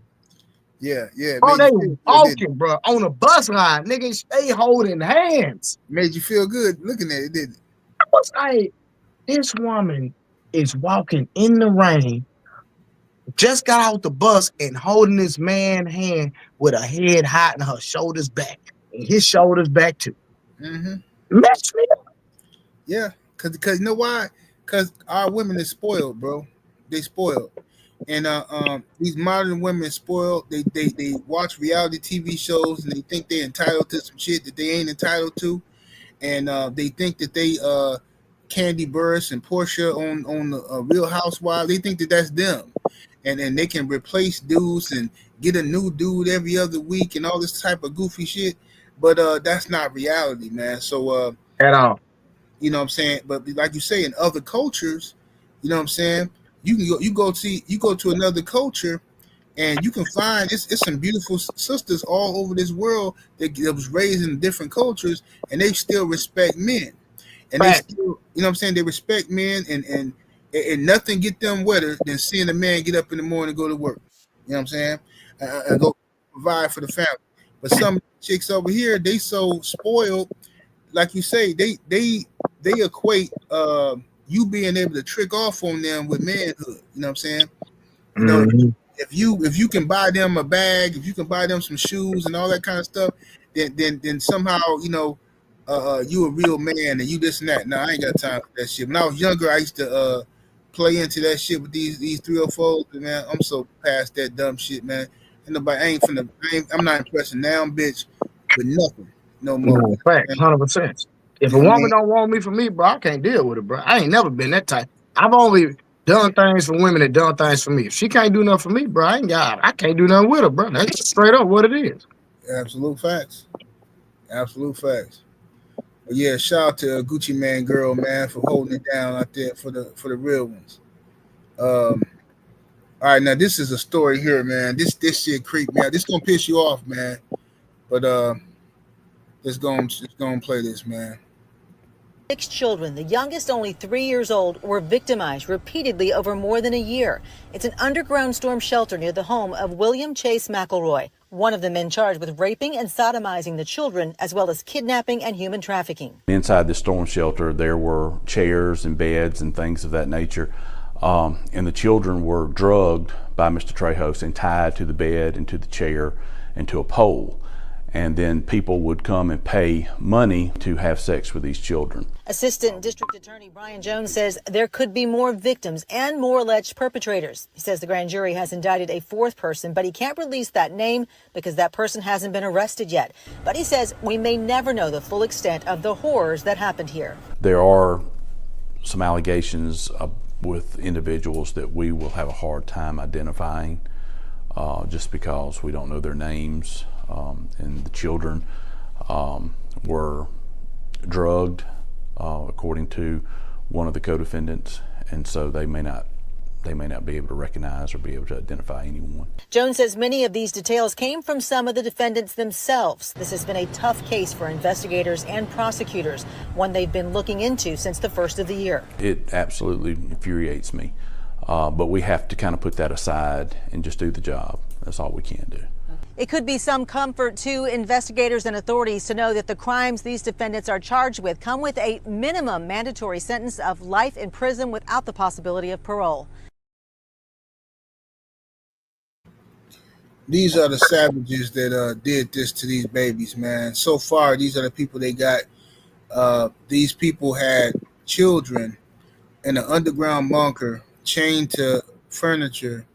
Yeah. Oh, they walking, bro, on a bus line. Niggas, they holding hands. Made you feel good looking at it, didn't it? I was like, this woman is walking in the rain, just got out the bus and holding this man's hand with her head high and her shoulders back. And his shoulders back too. Mm-hmm. Mess me up. Yeah, because you know why? Because our women is spoiled, bro. They spoiled. And these modern women spoiled. They watch reality TV shows and they think they're entitled to some shit that they ain't entitled to. And they think that they Candy Burris and Portia on the Real Housewives. They think that that's them. And they can replace dudes and get a new dude every other week and all this type of goofy shit. But that's not reality, man. So at all. You know what I'm saying? But like you say, in other cultures, you know what I'm saying? You go to another culture and you can find it's some beautiful sisters all over this world that was raised in different cultures and they still respect men. And they still, you know what I'm saying, they respect men and nothing get them wetter than seeing a man get up in the morning and go to work. You know what I'm saying? And go provide for the family. But some chicks over here, they so spoiled, like you say, they equate you being able to trick off on them with manhood. You know what I'm saying? You know, if you can buy them a bag, if you can buy them some shoes and all that kind of stuff, then somehow you a real man and you this and that. No, I ain't got time for that shit. When I was younger, I used to play into that shit with these 304s, man. I'm so past that dumb shit, man. And nobody I'm not impressing now, bitch, with nothing no more. No, fact, 100%. If a woman don't want me for me, bro, I can't deal with it, bro. I ain't never been that type. I've only done things for women that done things for me. If she can't do nothing for me, bro, I can't do nothing with her, bro. That's straight up what it is. Absolute facts. Absolute facts. But yeah, shout out to Gucci Man Girl, man, for holding it down out there for the real ones. All right, now this is a story here, man. This shit creeped me out. This gonna piss you off, man. But let's go and play this, man. 6 children, the youngest only 3 years old, were victimized repeatedly over more than a year. It's an underground storm shelter near the home of William Chase McElroy, one of the men charged with raping and sodomizing the children, as well as kidnapping and human trafficking. Inside the storm shelter, there were chairs and beds and things of that nature. And the children were drugged by Mr. Trejos and tied to the bed and to the chair and to a pole. And then people would come and pay money to have sex with these children. Assistant District Attorney Brian Jones says there could be more victims and more alleged perpetrators. He says the grand jury has indicted a 4th person, but he can't release that name because that person hasn't been arrested yet. But he says we may never know the full extent of the horrors that happened here. There are some allegations with individuals that we will have a hard time identifying just because we don't know their names. And the children were drugged, according to one of the co-defendants, and so they may not be able to recognize or be able to identify anyone. Jones says many of these details came from some of the defendants themselves. This has been a tough case for investigators and prosecutors, one they've been looking into since the first of the year. It absolutely infuriates me, but we have to kind of put that aside and just do the job. That's all we can do. It could be some comfort to investigators and authorities to know that the crimes these defendants are charged with come with a minimum mandatory sentence of life in prison without the possibility of parole. These are the savages that did this to these babies, man. So far, these are the people they got. These people had children in an underground bunker chained to furniture.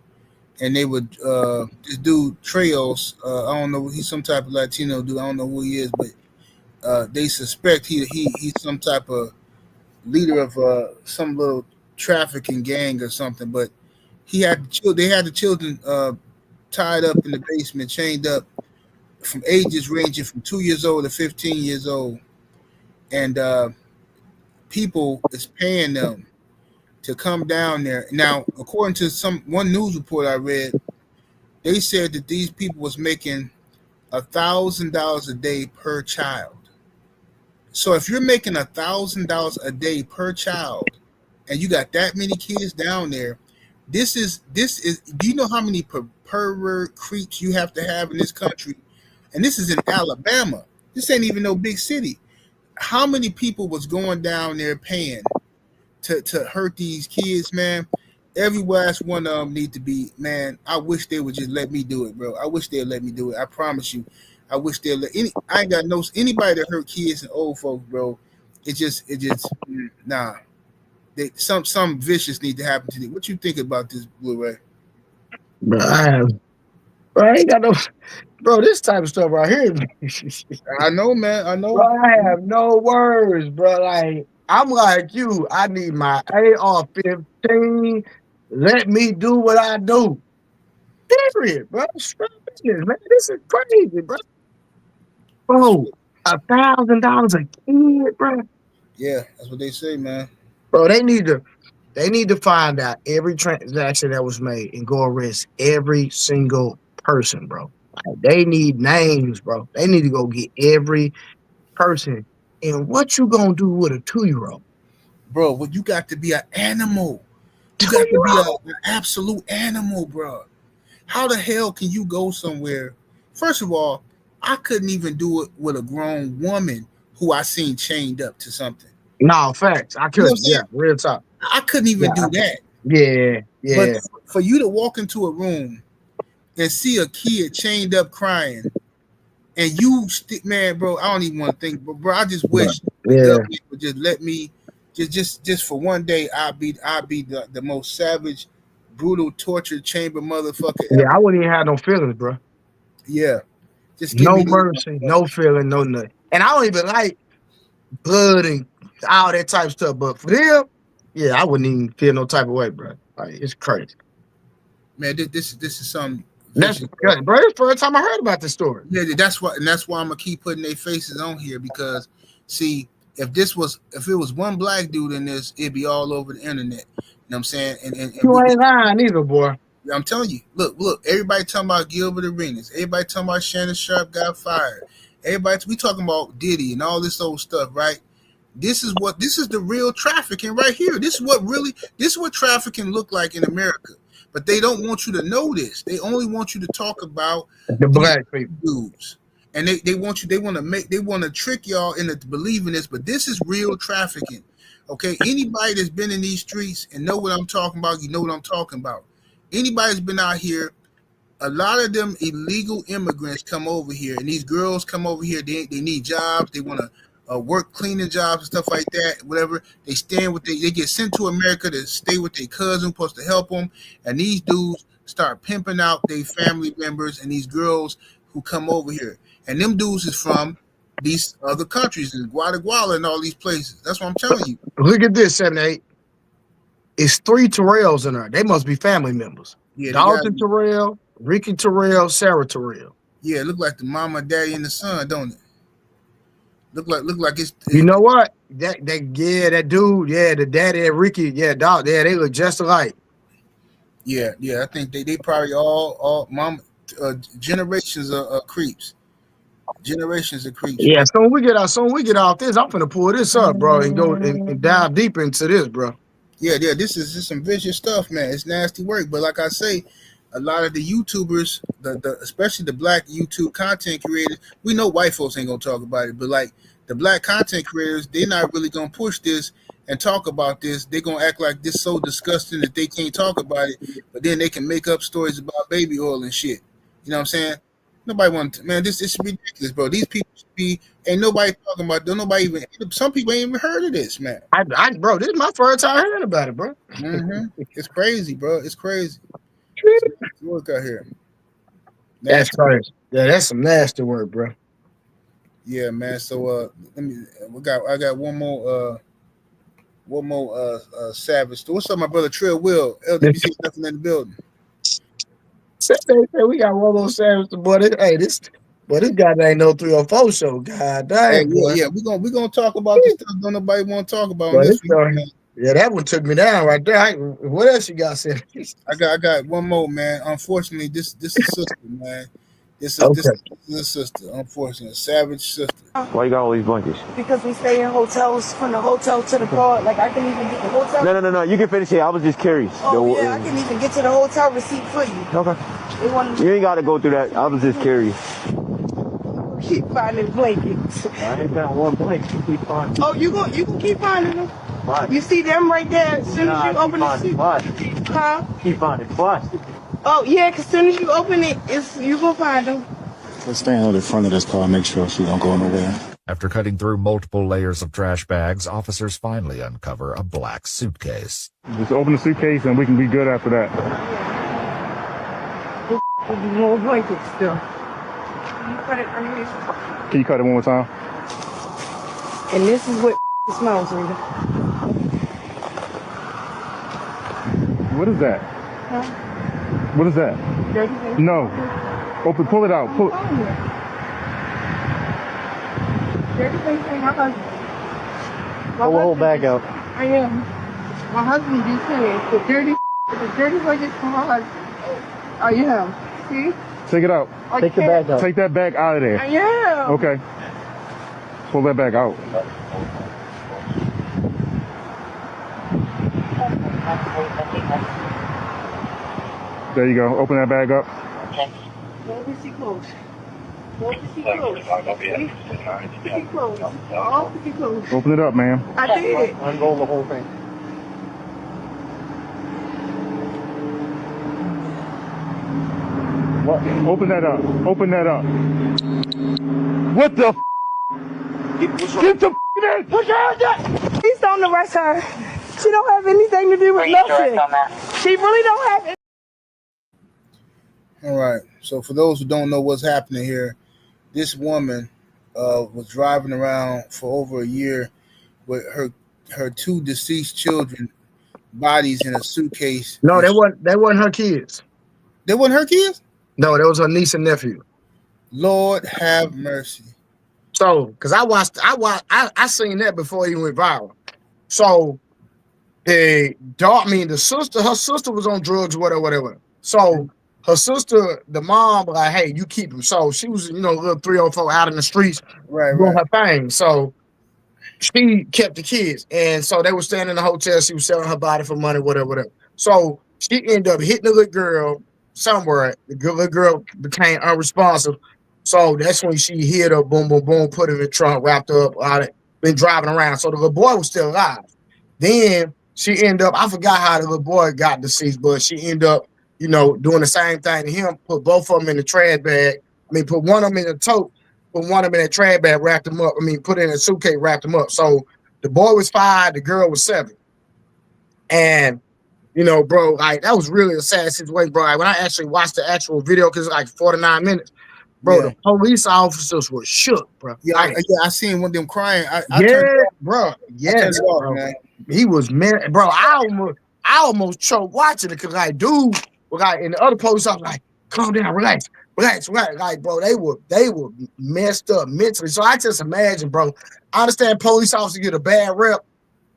And they would, this dude, Trejos, I don't know, he's some type of Latino dude. I don't know who he is, but they suspect he's some type of leader of some little trafficking gang or something. But they had the children tied up in the basement, chained up from ages ranging from 2 years old to 15 years old. And people is paying them to come down there. Now, according to one news report I read, they said that these people was making $1,000 a day per child. So if you're making $1,000 a day per child, and you got that many kids down there, this is. Do you know how many pervert creeps you have to have in this country? And this is in Alabama. This ain't even no big city. How many people was going down there paying to hurt these kids, man? Every last one of them need to be, man. I wish they would just let me do it, bro. I wish they'd let me do it. I promise you. I wish they'd let I ain't got no anybody that hurt kids and old folks, bro. It just nah. Some vicious need to happen to them. What you think about this, Blu-ray? Bro, I ain't got no. Bro, this type of stuff right here. I know, man. I know. Bro, I have no words, bro. Like, I'm like you. I need my AR-15. Let me do what I do. Period, bro. Man, this is crazy, bro. Bro, $1,000 a kid, bro. Yeah, that's what they say, man. Bro, they need to find out every transaction that was made and go arrest every single person, bro. Like, they need names, bro. They need to go get every person. And what you gonna do with a 2-year-old? Bro, well, you got to be an animal. You got to be an absolute animal, bro. How the hell can you go somewhere? First of all, I couldn't even do it with a grown woman who I seen chained up to something. No, facts. I couldn't. Yeah, real talk. I couldn't even do that. Yeah. But for you to walk into a room and see a kid chained up crying, and you man, bro, I don't even want to think, but bro, I just wish the government would just let me just for one day I'll be the most savage, brutal, tortured chamber motherfucker Yeah, ever. I wouldn't even have no feelings, bro. Yeah. Just give No me mercy, no feeling, no nothing. And I don't even like blood and all that type of stuff. But for them, yeah, I wouldn't even feel no type of way, bro. Like, it's crazy. Man, this is something That's vicious, bro. It's the first time I heard about this story. Yeah, that's why I'm gonna keep putting their faces on here, because see, if it was one black dude in this, it'd be all over the internet. You know what I'm saying? And You ain't lying either, boy. I'm telling you, look, everybody talking about Gilbert Arenas, everybody talking about Shannon Sharp got fired, we talking about Diddy and all this old stuff, right? This is the real trafficking right here. This is what trafficking look like in America. But they don't want you to know this. They only want you to talk about the black people dudes. And they want to trick y'all into believing this, but this is real trafficking. Okay, anybody that's been in these streets and know what I'm talking about, you know what I'm talking about. Anybody's been out here, a lot of them illegal immigrants come over here, and these girls come over here. They need jobs. They want to work cleaning jobs and stuff like that. Whatever. They they get sent to America to stay with their cousin, supposed to help them. And these dudes start pimping out their family members and these girls who come over here. And them dudes is from these other countries, in Guatemala and all these places. That's what I'm telling you. Look at this, 7-8. It's 3 Terrells in there. They must be family members. Yeah, Dalton Terrell, Ricky Terrell, Sarah Terrell. Yeah, it look like the mama, daddy, and the son, don't it? Look like it's. You know what? That dude, the daddy and Ricky, dog, they look just alike. Yeah. I think they probably all mom generations of creeps. Generations of creeps. Yeah, so when we get off this, I'm finna pull this up, bro, and go and dive deep into this, bro. Yeah, this is just some vicious stuff, man. It's nasty work. But like I say, a lot of the YouTubers, especially the black YouTube content creators, we know white folks ain't gonna talk about it, but like the black content creators, they're not really gonna push this and talk about this. They're gonna act like this so disgusting that they can't talk about it, but then they can make up stories about baby oil and shit. You know what I'm saying? Nobody wants, man. This is ridiculous, bro. These people should be, ain't nobody talking about. Don't nobody even. Some people ain't even heard of this, man. Bro, this is my first time hearing about it, bro. It's crazy, bro. It's crazy. It's work out here. That's crazy. Yeah, that's some nasty work, bro. Yeah, man. So I got one more savage. What's up, my brother Trill Will? LWC nothing in the building. We got one more savage, boy. This guy ain't no 304 show. God dang, boy. Yeah. We're gonna talk about this stuff. Don't nobody want to talk about this one. Yeah, that one took me down right there. What else you got said? I got one more, man. Unfortunately, this is sister, man. This is a sister. Unfortunately, a savage sister. Why you got all these blankets? Because we stay in hotels, from the hotel to the car. Like, I can even get the hotel. No. You can finish it. I was just curious. Oh, yeah, I can even get to the hotel receipt for you. Okay. You ain't got to go through that. I was just curious. Keep finding blankets. I ain't got one blanket. Keep finding. Oh, you can keep finding them. What? You see them right there as soon as you open the suit. Huh? Keep finding plastic. Oh, yeah, because as soon as you open it, you going to find them. Let's stand on the front of this car and make sure she don't go nowhere. After cutting through multiple layers of trash bags, officers finally uncover a black suitcase. Just open the suitcase and we can be good after that. There's more blankets still. Can you cut it right here? Can you cut it one more time? And this is what smells, Rita. What is that? Huh? What is that? Dirty thing? No. Pull it out. Pull. Dirty thing for my husband. Pull the whole bag out. I am. My husband just said the dirty blankets for my husband. I am. See? Take it out. Take the bag out. Take that bag out of there. I am. Okay. Pull that bag out. There you go. Open that bag up. Don't be too close. Don't be too close. Pretty close. All pretty close. Open it up, ma'am. I did. Unroll the whole thing. What? Open that up. Open that up. What the? Get the in! Put your hands up! Please don't arrest her. She don't have anything to do with nothing. She really don't have it. All right. So for those who don't know what's happening here, this woman was driving around for over a year with her two deceased children bodies in a suitcase. No, they weren't her kids. They weren't her kids? No, that was her niece and nephew. Lord have mercy. So, because I seen that before he went viral. So her sister was on drugs, whatever. So her sister, the mom, like, hey, you keep him. So she was, little 304 out in the streets doing her thing. So she kept the kids. And so they were staying in the hotel. She was selling her body for money, whatever. So she ended up hitting the little girl somewhere. The little girl became unresponsive. So that's when she hit her, boom, boom, boom, put it in the trunk, wrapped up, all that, been driving around. So the little boy was still alive. Then she ended up, I forgot how the little boy got deceased, but she ended up, doing the same thing to him, put both of them in the trash bag. Put one of them in the tote, put one of them in the trash bag, wrapped them up. Put it in a suitcase, wrapped them up. So the boy was 5, the girl was 7. And, bro, like, that was really a sad situation, bro. Like, when I actually watched the actual video, because it's like 49 minutes, bro, the police officers were shook, bro. Yeah, like, I seen one of them crying. Bro. Yes, bro. Man. He was mad, bro. I almost choked watching it because, like, dude, like, and the other police officers like, calm down, relax. Like, bro, they were messed up mentally. So I just imagine, bro. I understand police officers get a bad rep,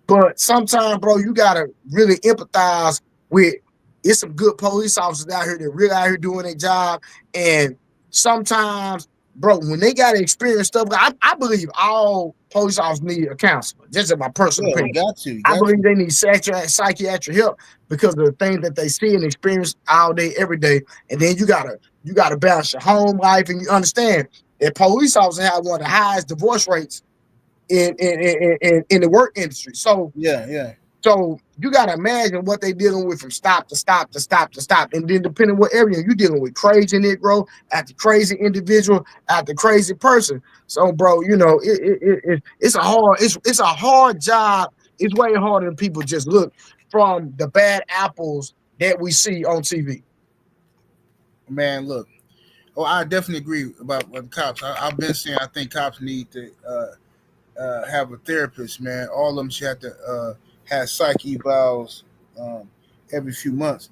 but sometimes, bro, you gotta really empathize with. It's some good police officers out here that really out here doing their job, and sometimes, bro, when they got to experience stuff, I believe all police officers need a counselor. Just in my personal opinion. I believe they need psychiatric help because of the things that they see and experience all day, every day. And then you gotta balance your home life, and you understand that police officers have one of the highest divorce rates in the work industry. So yeah. So you got to imagine what they dealing with from stop to stop to stop to stop. And then depending what area you're dealing with, crazy Negro, after crazy individual, after crazy person. So, bro, it's a hard job. It's way harder than people just look from the bad apples that we see on TV. Man, look. Oh, I definitely agree about the cops. I've been saying I think cops need to have a therapist, man. All of them should have to have psych evals every few months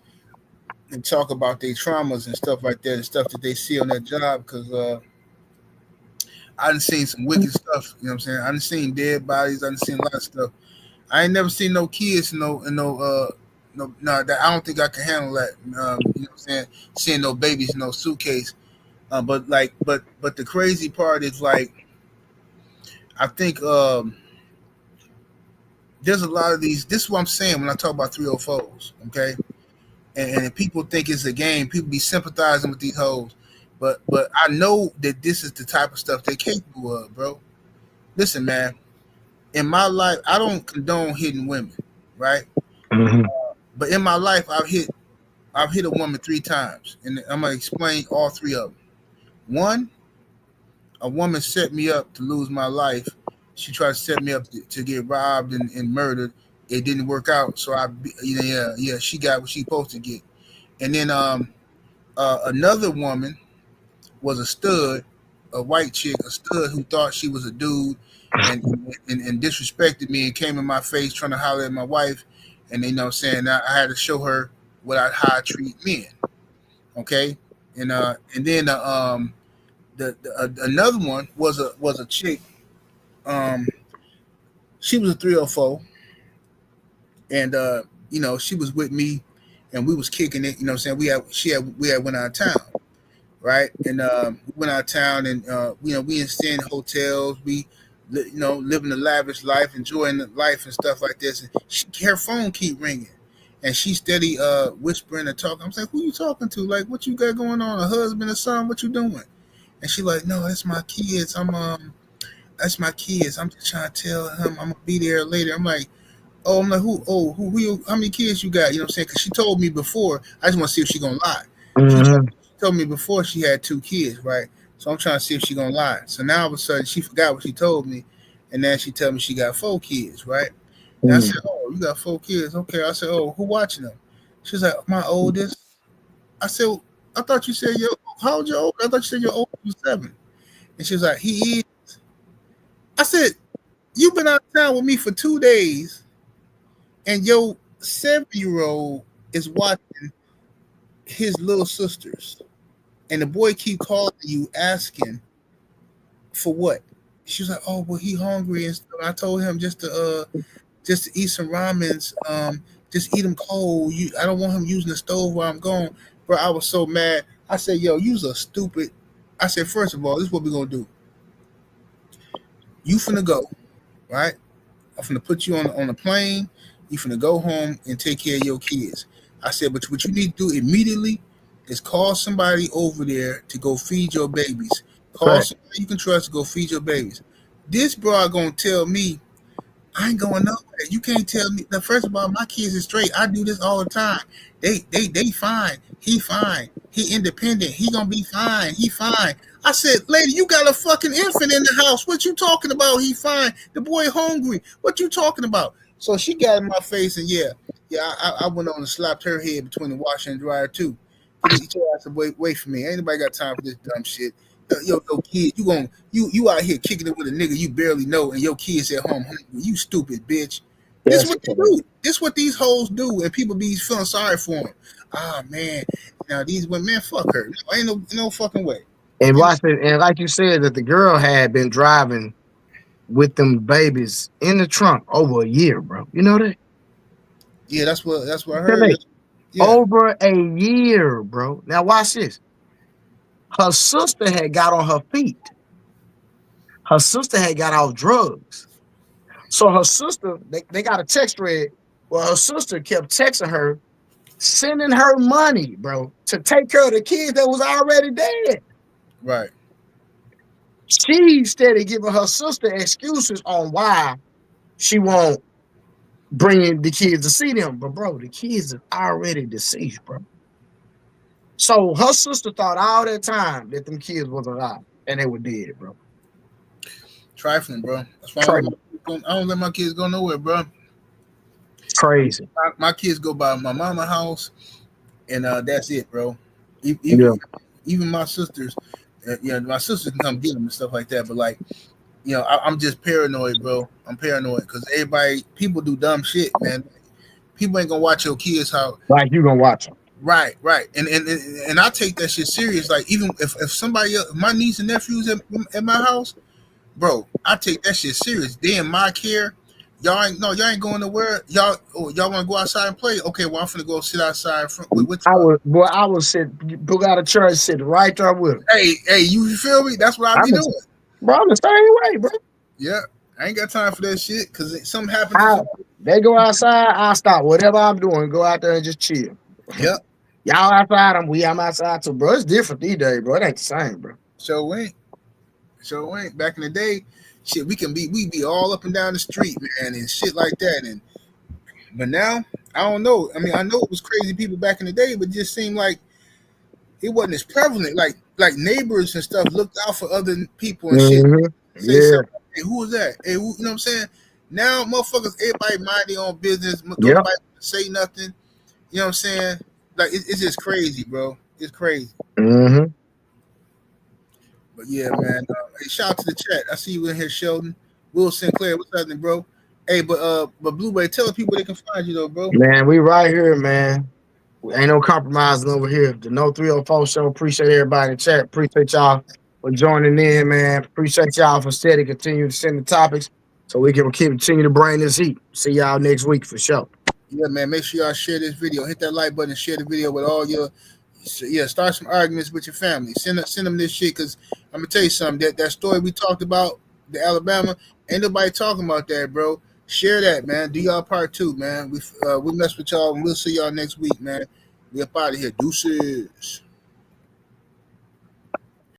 and talk about their traumas and stuff like that and stuff that they see on their job, because I done seen some wicked stuff, you know what I'm saying? I done seen dead bodies, I done seen a lot of stuff. I ain't never seen no kids no that I don't think I can handle that. You know what I'm saying? Seeing no babies in no suitcase. But the crazy part is, like, I think there's a lot of these. This is what I'm saying when I talk about 304s, okay? And people think it's a game. People be sympathizing with these hoes, but I know that this is the type of stuff they're capable of, bro. Listen, man. In my life, I don't condone hitting women, right? Mm-hmm. But in my life, I've hit a woman 3 times, and I'm gonna explain all 3 of them. One, a woman set me up to lose my life. She tried to set me up to get robbed and murdered. It didn't work out, so she got what she supposed to get. And then another woman was a stud, a white chick, a stud who thought she was a dude and disrespected me and came in my face trying to holler at my wife. And you know what I'm saying, I had to show her how I treat men. Okay, and then another one was a chick. She was a 304, and she was with me, and we was kicking it. You know what I'm saying? We had went out of town, right? And we went out of town, and we stay in hotels. We living a lavish life, enjoying the life and stuff like this. And her phone keep ringing, and she steady whispering and talking. I'm like, who you talking to? Like, what you got going on? A husband or son? What you doing? And she like, no, that's my kids. That's my kids. I'm just trying to tell him I'm gonna be there later. I'm like, who you, how many kids you got? You know what I'm saying? Because she told me before. I just want to see if she gonna lie. Mm-hmm. told me before she had 2 kids, right? So I'm trying to see if she gonna lie. So now all of a sudden she forgot what she told me, and then she told me she got 4 kids, right? And I said, "Oh, you got 4 kids? Okay." I said, "Oh, who watching them?" She's like, "My oldest." I said, "I thought you said how old your old? I thought you said your oldest was 7." And she was like, "He is." I said, "You've been out of town with me for 2 days, and your 7-year-old is watching his little sisters, and the boy keep calling you asking for what?" She was like, "Oh, well, he hungry and stuff." I told him just to eat some ramens, just eat them cold. I don't want him using the stove while I'm gone. Bro, I was so mad. I said, "Yo, you's a stupid." I said, "First of all, this is what we're gonna do. You finna go, right? I'm finna put you on a plane. You finna go home and take care of your kids." I said, "But what you need to do immediately is call somebody over there to go feed your babies. Call somebody you can trust to go feed your babies." This bro gonna tell me, "I ain't going nowhere. You can't tell me." Now, first of all, my kids is straight. I do this all the time. They fine. He fine. He independent. He gonna be fine. He fine. I said, "Lady, you got a fucking infant in the house. What you talking about? He fine. The boy hungry. What you talking about?" So she got in my face, and I went on and slapped her head between the washer and dryer too. Get your ass away from me. Ain't nobody got time for this dumb shit. Yo, kid, you out here kicking it with a nigga you barely know, and your kids at home hungry. You stupid bitch. This what they do. This what these hoes do, and people be feeling sorry for them. Ah, man, now these women, man, fuck her. No, ain't no fucking way. And watch it, and like you said, that the girl had been driving with them babies in the trunk over a year, bro. You know that? Yeah, that's what I heard. Yeah. Over a year, bro. Now watch this. Her sister had got on her feet. Her sister had got off drugs. So her sister, they got a text thread. Well, her sister kept texting her, sending her money, bro, to take care of the kids that was already dead. Right. She started giving her sister excuses on why she won't bring the kids to see them. But, bro, the kids are already deceased, bro. So her sister thought all that time that them kids was alive, and they were dead, bro. Trifling, bro. That's why I don't let my kids go nowhere, bro. Crazy. My kids go by my mama house, and that's it, bro. Even my sisters, my sisters can come get them and stuff like that. But like, I'm just paranoid, bro. I'm paranoid because people do dumb shit, man. People ain't gonna watch your kids how like you gonna watch them. Right, and I take that shit serious. Like even if somebody else, my niece and nephews at my house, bro, I take that shit serious. They in my care. Y'all ain't going nowhere. Y'all want to go outside and play? Okay, well I'm finna go sit outside. I would sit, book out of church, sit right there with them. Hey, you feel me? That's what I be doing. Bro, I'm the same way, bro. Yeah, I ain't got time for that shit because something happens. They go outside, I stop whatever I'm doing, go out there and just chill. Yep. Y'all outside, I'm outside too, bro. It's different these days, bro. It ain't the same, bro. So ain't. Back in the day, shit, we be all up and down the street, man, and shit like that. But now, I don't know. I mean, I know it was crazy people back in the day, but it just seemed like it wasn't as prevalent. Like neighbors and stuff looked out for other people and shit. Say hey, who was that? Hey, who, you know what I'm saying? Now, motherfuckers, everybody mind their own business. Nobody say nothing. You know what I'm saying? Like it's just crazy, bro. It's crazy. Mm-hmm. But yeah, man. Hey, shout out to the chat. I see you in here, Sheldon. Will Sinclair, what's happening, bro? Hey, but Blueberry, tell the people they can find you though, bro. Man, we right here, man. Ain't no compromising over here. The No 304 show. Appreciate everybody in the chat. Appreciate y'all for joining in, man. Appreciate y'all for steady continue to send the topics so we can continue to bring this heat. See y'all next week for sure. Yeah, man. Make sure y'all share this video. Hit that like button and share the video with all your. Start some arguments with your family. Send them this shit because I'm gonna tell you something. That story we talked about, the Alabama, ain't nobody talking about that, bro. Share that, man. Do y'all part 2, man. We mess with y'all and we'll see y'all next week, man. We up out of here. Deuces.